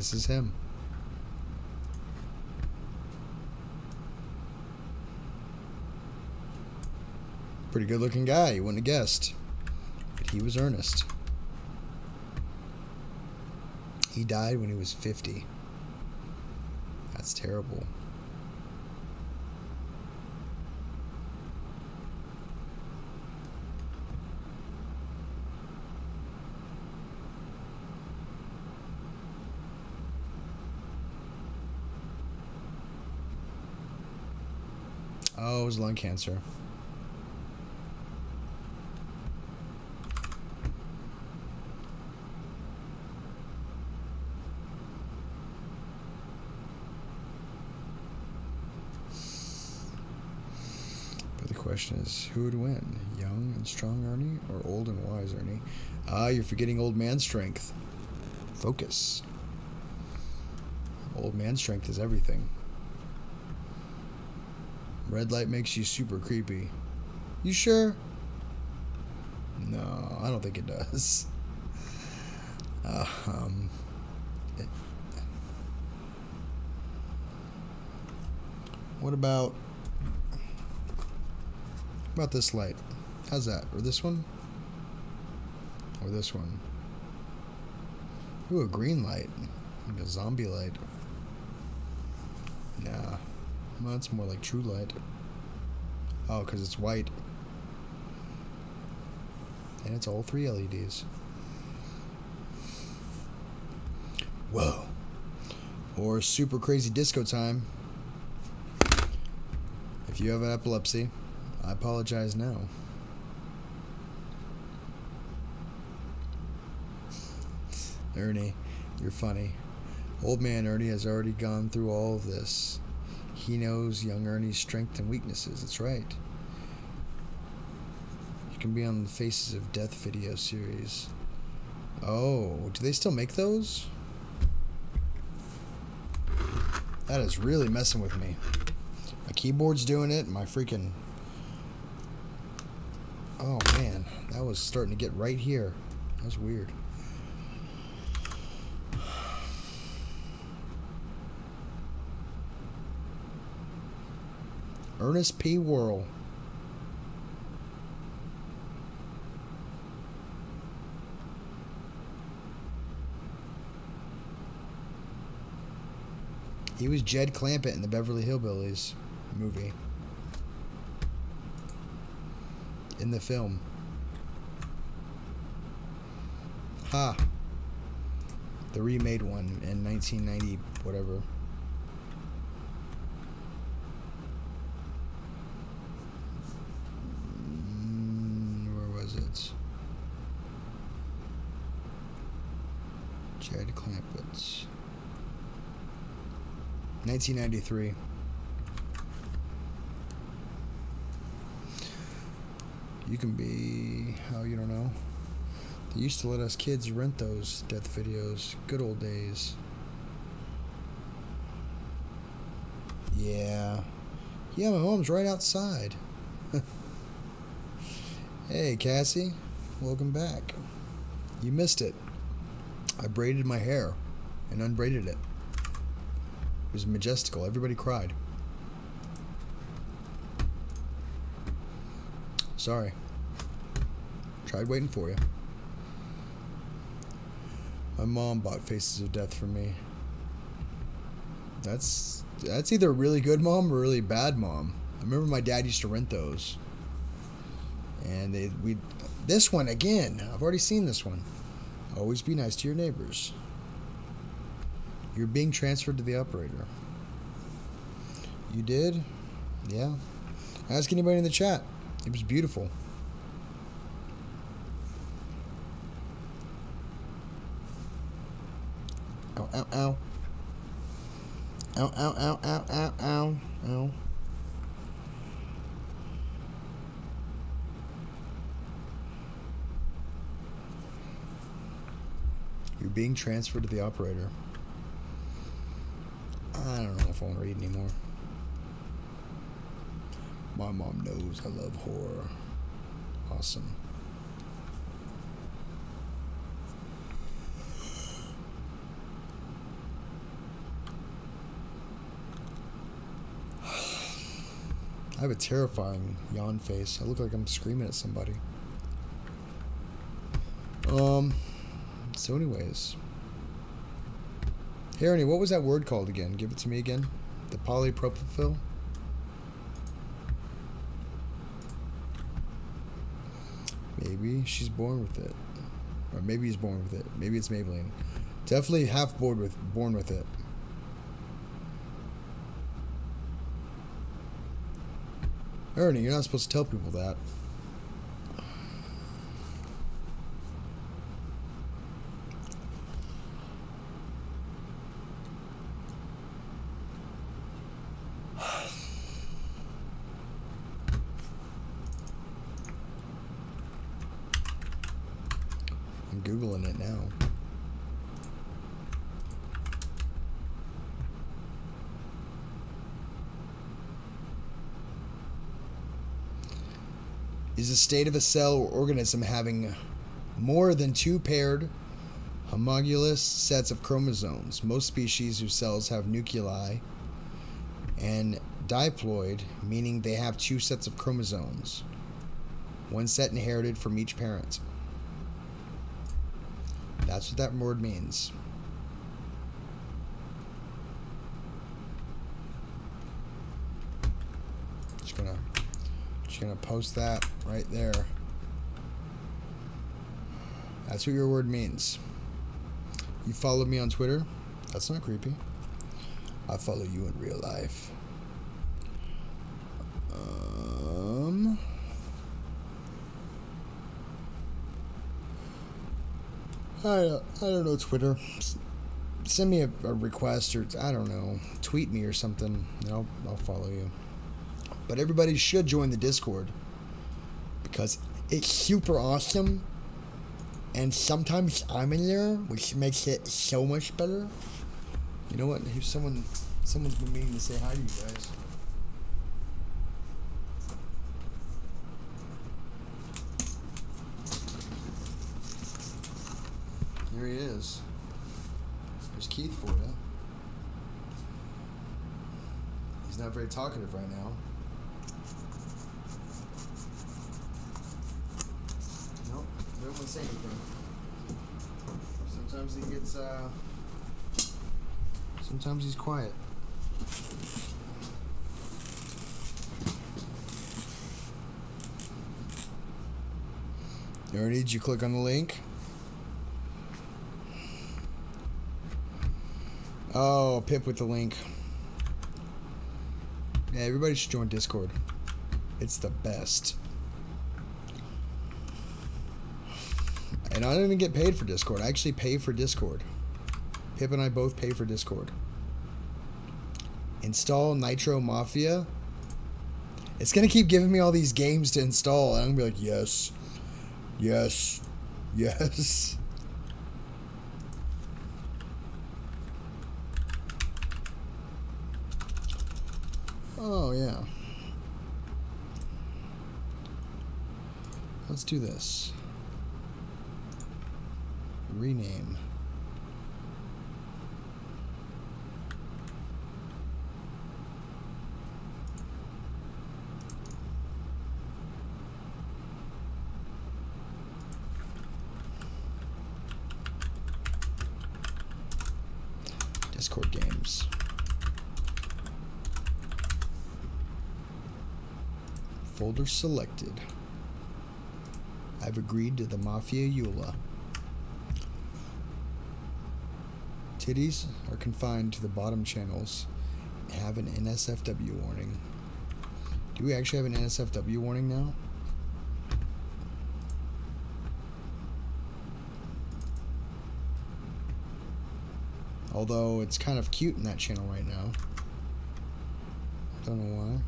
This is him. Pretty good looking guy, you wouldn't have guessed. But he was Ernest. He died when he was 50. That's terrible. Oh, it was lung cancer. But the question is, who would win? Young and strong Ernie or old and wise Ernie? Ah, you're forgetting old man strength. Focus. Old man strength is everything. Red light makes you super creepy. You sure? No, I don't think it does. What about this light? How's that? Or this one? Or this one? Ooh, a green light. Like a zombie light. Nah. Well, it's more like true light. Oh, because it's white. And it's all 3 LEDs. Whoa. Or super crazy disco time. If you have epilepsy, I apologize now. Ernie, you're funny. Old man Ernie has already gone through all of this. He knows young Ernie's strengths and weaknesses. That's right. You can be on the Faces of Death video series. Oh, do they still make those? That is really messing with me. My keyboard's doing it. My freaking... Oh, man. That was starting to get right here. That was weird. Ernest P. Worrell. He was Jed Clampett in the Beverly Hillbillies movie. In the film. Ha. The remade one in 1990, whatever. Jed Clampett. 1993. You can be... Oh, you don't know? They used to let us kids rent those death videos. Good old days. Yeah. Yeah, my mom's right outside. Hey, Cassie. Welcome back. You missed it. I braided my hair and unbraided it. It was majestical. Everybody cried. Sorry. Tried waiting for you. My mom bought Faces of Death for me. That's either a really good mom or a really bad mom. I remember my dad used to rent those. And this one again. I've already seen this one. Always be nice to your neighbors. You're being transferred to the operator. You did? Yeah. Ask anybody in the chat. It was beautiful. Ow, ow, ow. Ow, ow, ow, ow, ow, ow, ow. You're being transferred to the operator. I don't know if I want to read anymore. My mom knows I love horror. Awesome. I have a terrifying yawn face. I look like I'm screaming at somebody. So anyways. Hey Ernie, what was that word called again? Give it to me again. The polypropyl? Maybe she's born with it. Or maybe he's born with it. Maybe it's Maybelline. Definitely half born with it. Ernie, you're not supposed to tell people that. I'm Googling it now. Is a state of a cell or organism having more than two paired homologous sets of chromosomes. Most species whose cells have nuclei and diploid, meaning they have two sets of chromosomes, one set inherited from each parent. That's what that word means. Just gonna post that right there. That's what your word means. You followed me on Twitter? That's not creepy. I follow you in real life. I don't know Twitter. Send me a request, or I don't know, tweet me or something. I'll follow you. But everybody should join the Discord because it's super awesome. And sometimes I'm in there, which makes it so much better. You know what? Here's someone's been meaning to say hi to you guys. Here he is. There's Keith for you. He's not very talkative right now. Nope, he doesn't say anything. Sometimes he gets, sometimes he's quiet. Ernie, did you click on the link? Oh, Pip with the link. Yeah, everybody should join Discord. It's the best. And I don't even get paid for Discord. I actually pay for Discord. Pip and I both pay for Discord. Install Nitro Mafia. It's going to keep giving me all these games to install. And I'm going to be like, yes. Yes. Yes. Oh, yeah. Let's do this. Rename. Discord games. Folder selected. I've agreed to the Mafia EULA. Titties are confined to the bottom channels and have an NSFW warning. Do we actually have an NSFW warning now? Although it's kind of cute in that channel right now. Don't know why.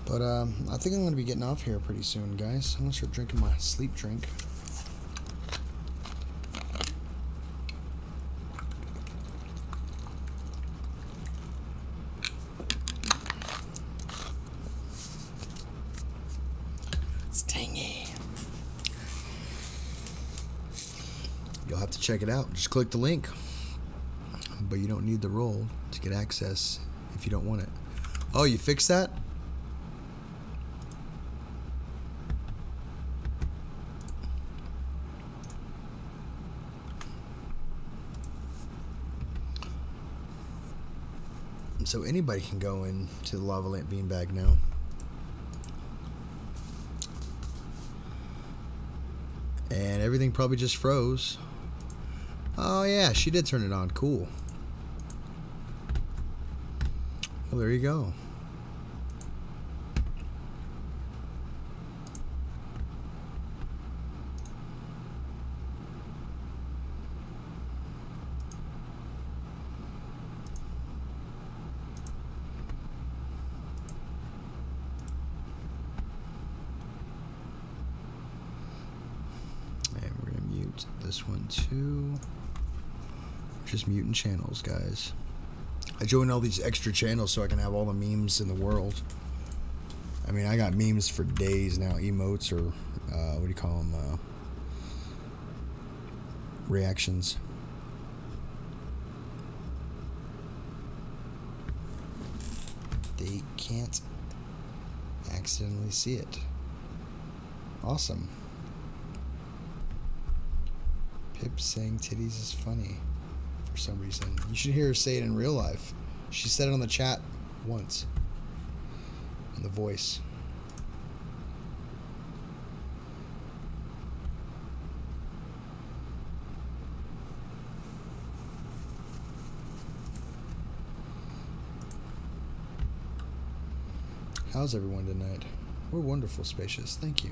But I think I'm going to be getting off here pretty soon, guys. I'm going to start drinking my sleep drink. It's tangy. You'll have to check it out. Just click the link. But you don't need the roll to get access if you don't want it. Oh, you fixed that? So anybody can go into the lava lamp beanbag now. And everything probably just froze. Oh yeah, she did turn it on. Cool. Well, there you go. And we're gonna mute this one too. Just muting channels, guys. I joined all these extra channels so I can have all the memes in the world. I mean, I got memes for days now. Emotes or, what do you call them? Reactions. They can't accidentally see it. Awesome. Pip saying titties is funny. For some reason. You should hear her say it in real life. She said it on the chat once. On the voice. How's everyone tonight? We're wonderful, Spacious. Thank you.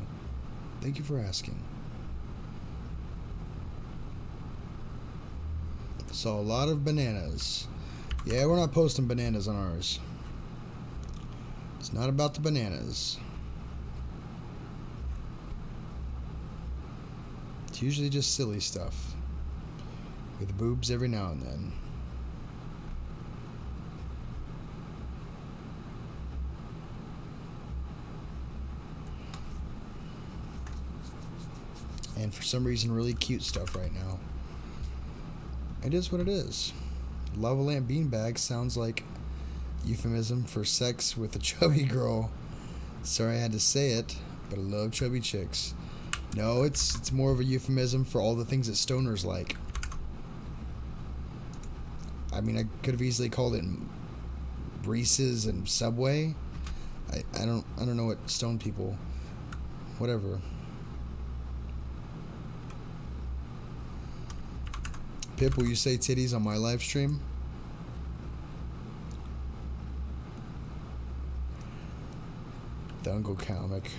Thank you for asking. Saw a lot of bananas. Yeah, we're not posting bananas on ours. It's not about the bananas. It's usually just silly stuff. With boobs every now and then. And for some reason, really cute stuff right now. It is what it is. Lava lamp beanbag sounds like euphemism for sex with a chubby girl. Sorry I had to say it, but I love chubby chicks. No, it's more of a euphemism for all the things that stoners like. I mean, I could have easily called it Reese's and Subway. I don't know what stone people. Whatever. Pip, will you say titties on my live stream? The Uncle comic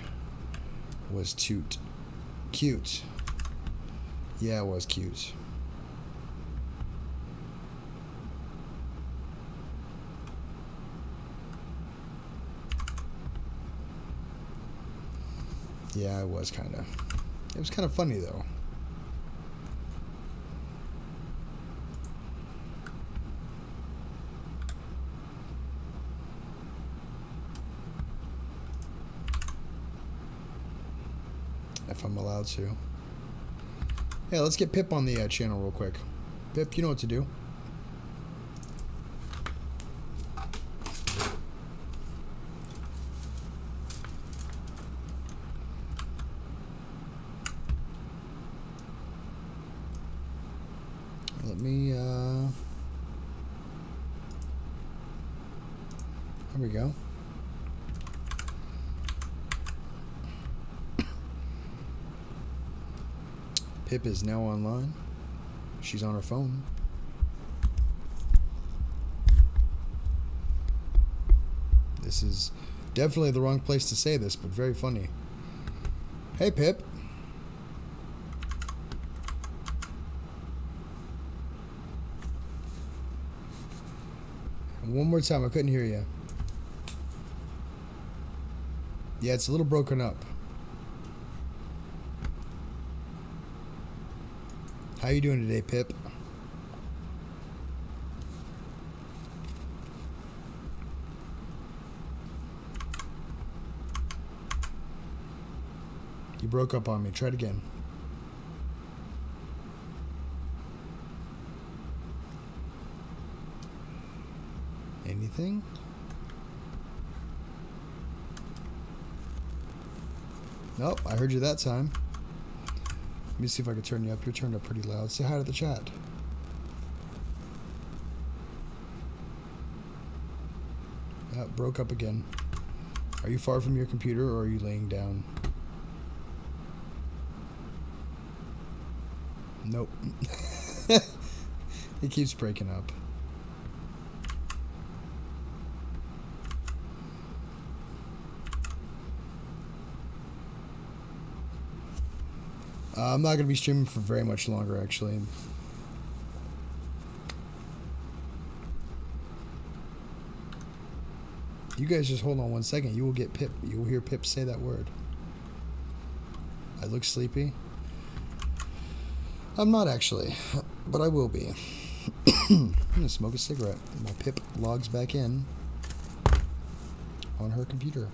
was cute. Yeah, it was cute. Yeah, it was kind of. It was kind of funny though. If I'm allowed to. Yeah, let's get Pip on the channel real quick. Pip, you know what to do. Let me, here we go. Pip is now online. She's on her phone. This is definitely the wrong place to say this, but very funny. Hey, Pip. One more time, I couldn't hear you. Yeah, it's a little broken up. How you doing today, Pip? You broke up on me. Try it again. Anything? Nope, I heard you that time. Let me see if I can turn you up. You're turned up pretty loud. Say hi to the chat. Broke up again. Are you far from your computer or are you laying down? Nope. It keeps breaking up. I'm not going to be streaming for very much longer, actually. You guys just hold on 1 second. You will get Pip. You will hear Pip say that word. I look sleepy. I'm not actually, but I will be. I'm going to smoke a cigarette. My Pip logs back in on her computer.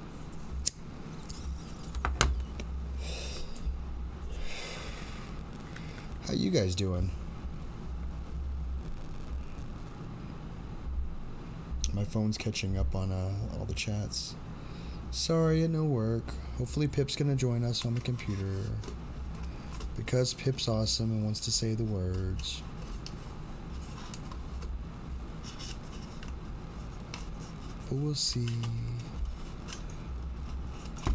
How you guys doing? My phone's catching up on all the chats. Sorry, it no work. Hopefully Pip's gonna join us on the computer. Because Pip's awesome and wants to say the words. But we'll see.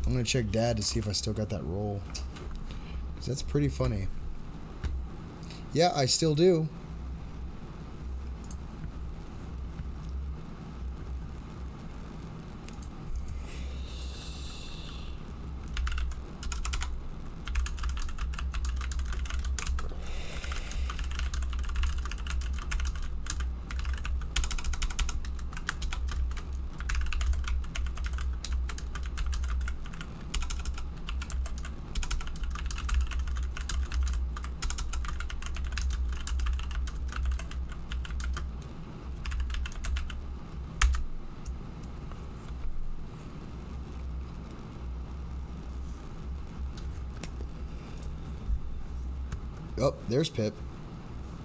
I'm gonna check Dad to see if I still got that roll. Because that's pretty funny. Yeah, I still do. Oh, there's Pip.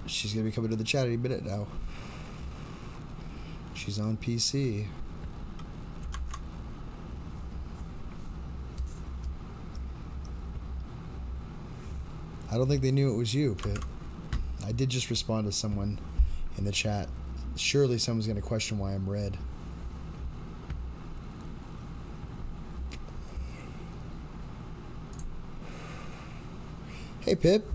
She's going to be coming to the chat any minute now. She's on PC. I don't think they knew it was you, Pip. I did just respond to someone in the chat. Surely someone's going to question why I'm red. Hey, Pip.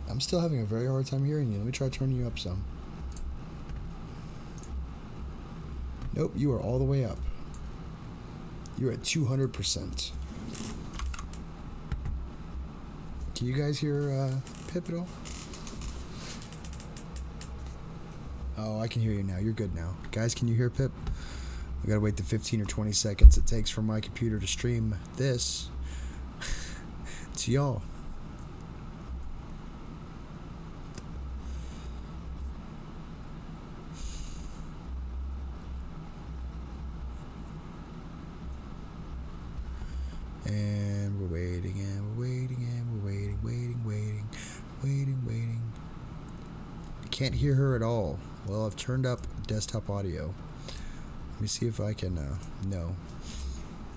I'm still having a very hard time hearing you. Let me try turning you up some. Nope, you are all the way up. You're at 200%. Can you guys hear Pip at all? Oh, I can hear you now. You're good now. Guys, can you hear Pip? We gotta wait the 15 or 20 seconds it takes for my computer to stream this to y'all. And we're waiting, and we're waiting, and we're waiting. I can't hear her at all. Well, I've turned up desktop audio. Let me see if I can, no.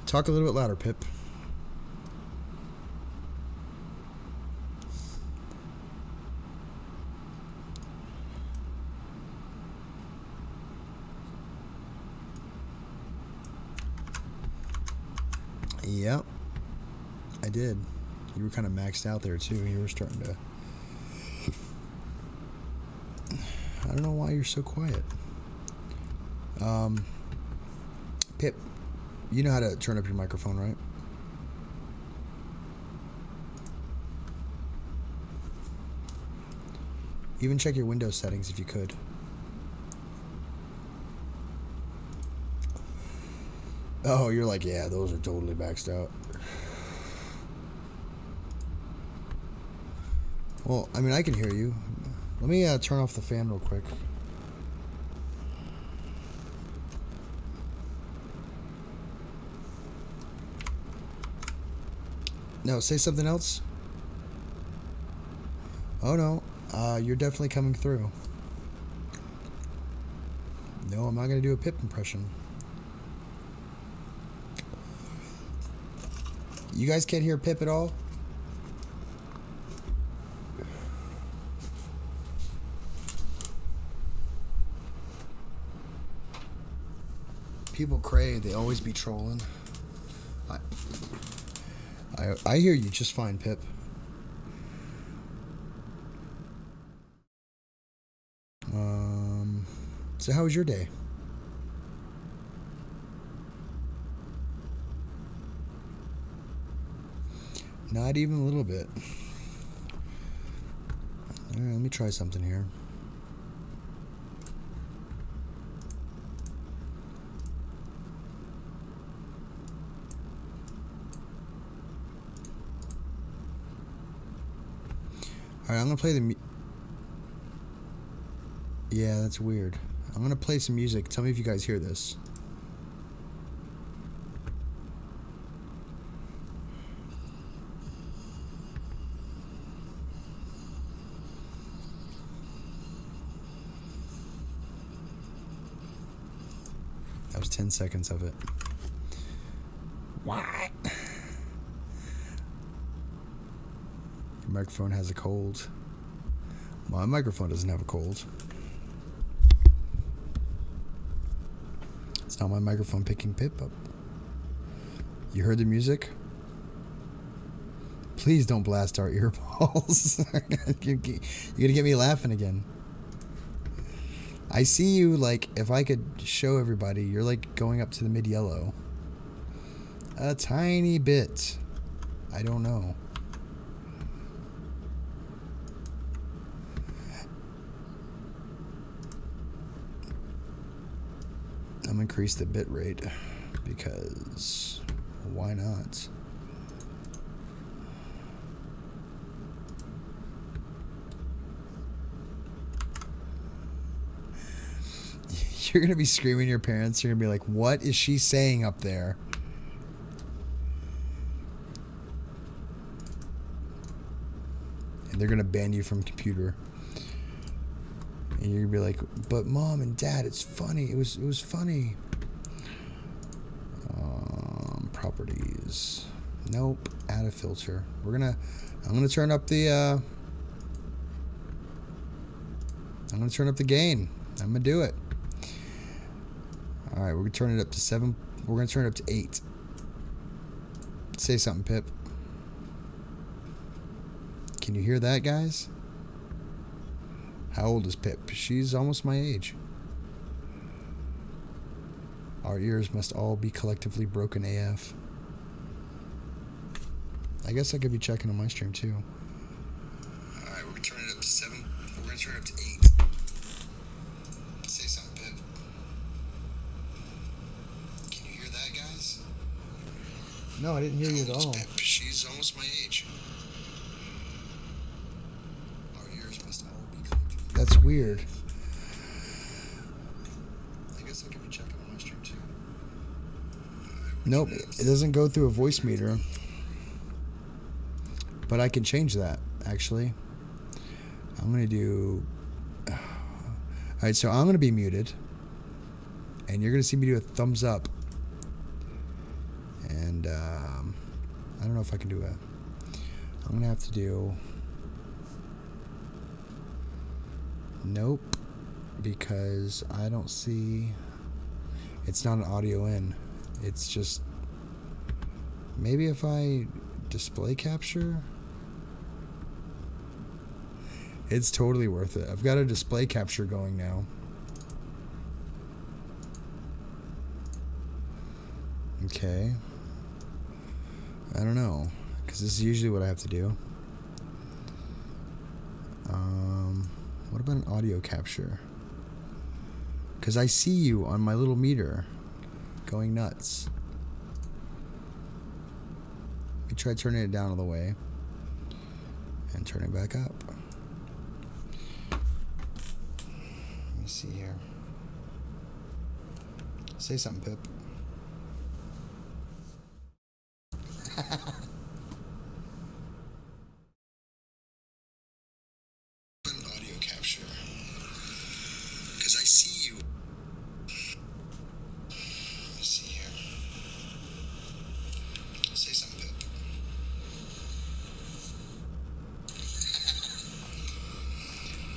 Talk a little bit louder, Pip. Yep. I did. You were kind of maxed out there too. You were starting to... I don't know why you're so quiet. Pip, you know how to turn up your microphone, right? Even check your Windows settings if you could. Oh, you're like, yeah, those are totally maxed out. Well, I mean, I can hear you. Let me turn off the fan real quick. No, say something else. Oh, no. You're definitely coming through. No, I'm not going to do a Pip impression. You guys can't hear Pip at all? People crave, they always be trolling. I hear you just fine, Pip. So how was your day? Not even a little bit. Alright, let me try something here. Alright, I'm gonna play the yeah, that's weird. I'm gonna play some music. Tell me if you guys hear this. That was 10 seconds of it. What? Your microphone has a cold. My microphone doesn't have a cold. It's not my microphone picking Pip up. You heard the music? Please don't blast our earballs. You're gonna get me laughing again. I see you, like, if I could show everybody, you're like going up to the mid-yellow. A tiny bit. I don't know. I'm gonna increase the bit rate because why not? You're gonna be screaming at your parents. You're gonna be like, what is she saying up there? And they're gonna ban you from computer. And you're gonna be like, but mom and dad, it's funny. It was funny. Properties. Nope. Add a filter. I'm gonna turn up the I'm gonna turn up the gain. I'm gonna do it. Alright, we're gonna turn it up to 7. We're gonna turn it up to 8. Say something, Pip. Can you hear that, guys? How old is Pip? She's almost my age. Our ears must all be collectively broken AF. I guess I could be checking on my stream too. Alright, we're gonna turn it up to 7. We're gonna turn it up to 8. Say something, Pip. Can you hear that, guys? No, I didn't hear you at all. Pip? She's almost my age. Our ears must all be collectively. That's weird. I guess I could be checking on my stream too. Nope, it doesn't go through a voice meter. But I can change that, actually. I'm going to do... Alright, so I'm going to be muted. And you're going to see me do a thumbs up. And, I don't know if I can do a... I'm going to have to do... Nope. Because I don't see... It's not an audio in. It's just... Maybe if I display capture... It's totally worth it. I've got a display capture going now. Okay. I don't know. Because this is usually what I have to do. What about an audio capture? Because I see you on my little meter going nuts. Let me try turning it down all the way. And turning back up. See here. Say something, Pip. Audio capture. Because I see you. Let me see here. Say something, Pip.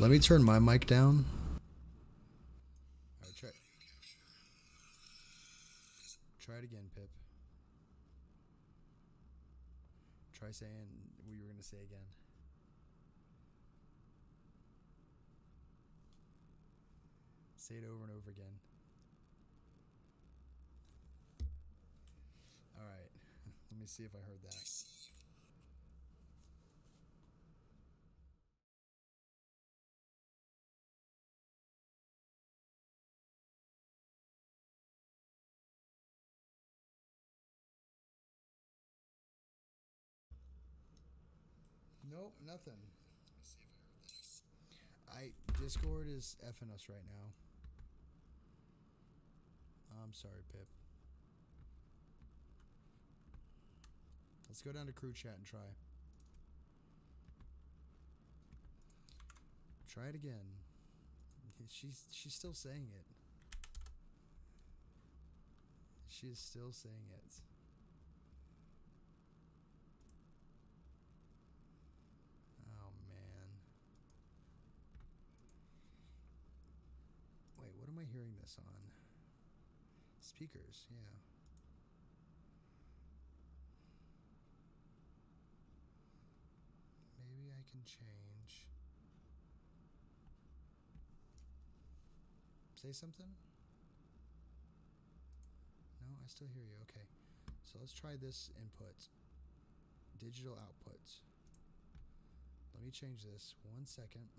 Let me turn my mic down. Alright, try it again, Pip. Try saying what you were going to say again. Say it over and over again. Alright, let me see if I heard that. Nope, nothing. Discord is effing us right now. I'm sorry, Pip. Let's go down to crew chat and try. Try it again. She's still saying it. She is still saying it. Oh man. Wait, what am I hearing this on? Speakers, yeah. Maybe I can change. Say something? No, I still hear you. Okay. So let's try this input. Digital output. Let me change this. 1 second.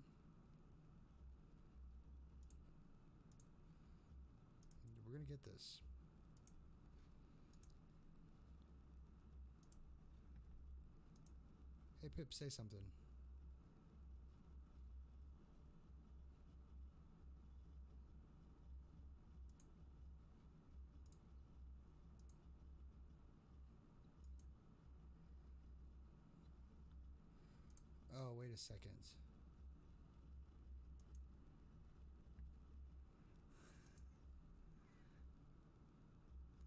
We're going to get this. Hey, Pip, say something. Oh, wait a second.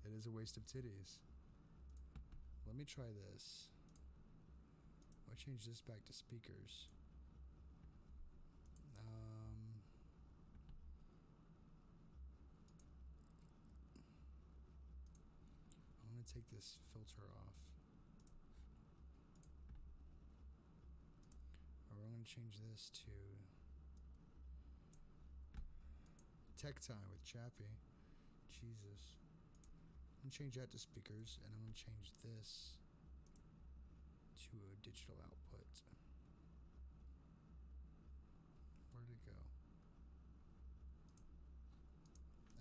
It is a waste of titties. Let me try this. I'll change this back to speakers. I'm going to take this filter off. Or I'm going to change this to Tech Time with Chappy. Jesus. I'm going to change that to speakers, and I'm going to change this to a digital output. Where'd it go?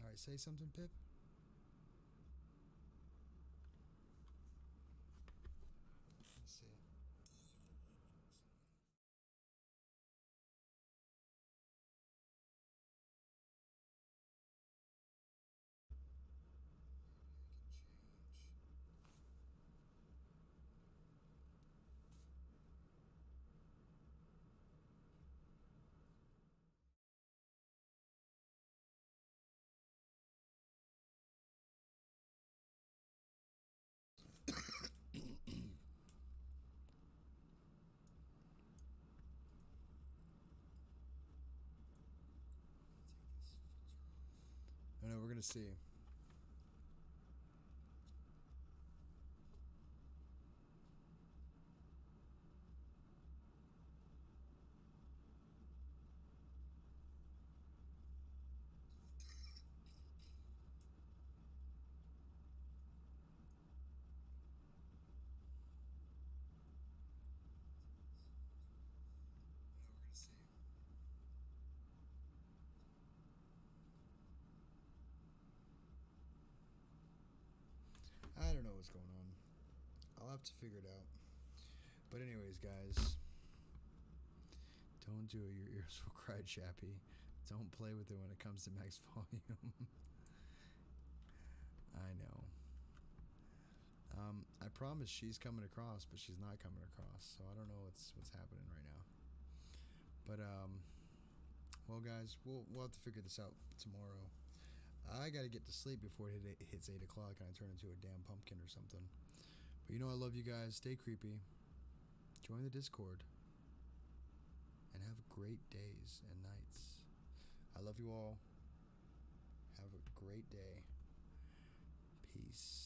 Alright, say something, Pip. Let's see. I know, we're going to see. I don't know what's going on. I'll have to figure it out. But anyways, guys, don't do it. Your ears will cry, Chappy. Don't play with it when it comes to max volume. I know. I promise she's coming across, but she's not coming across. So I don't know what's happening right now. But well, guys, we'll have to figure this out tomorrow. I gotta get to sleep before it hits 8 o'clock and I turn into a damn pumpkin or something. But you know I love you guys. Stay creepy. Join the Discord. and have great days and nights. I love you all. Have a great day. Peace.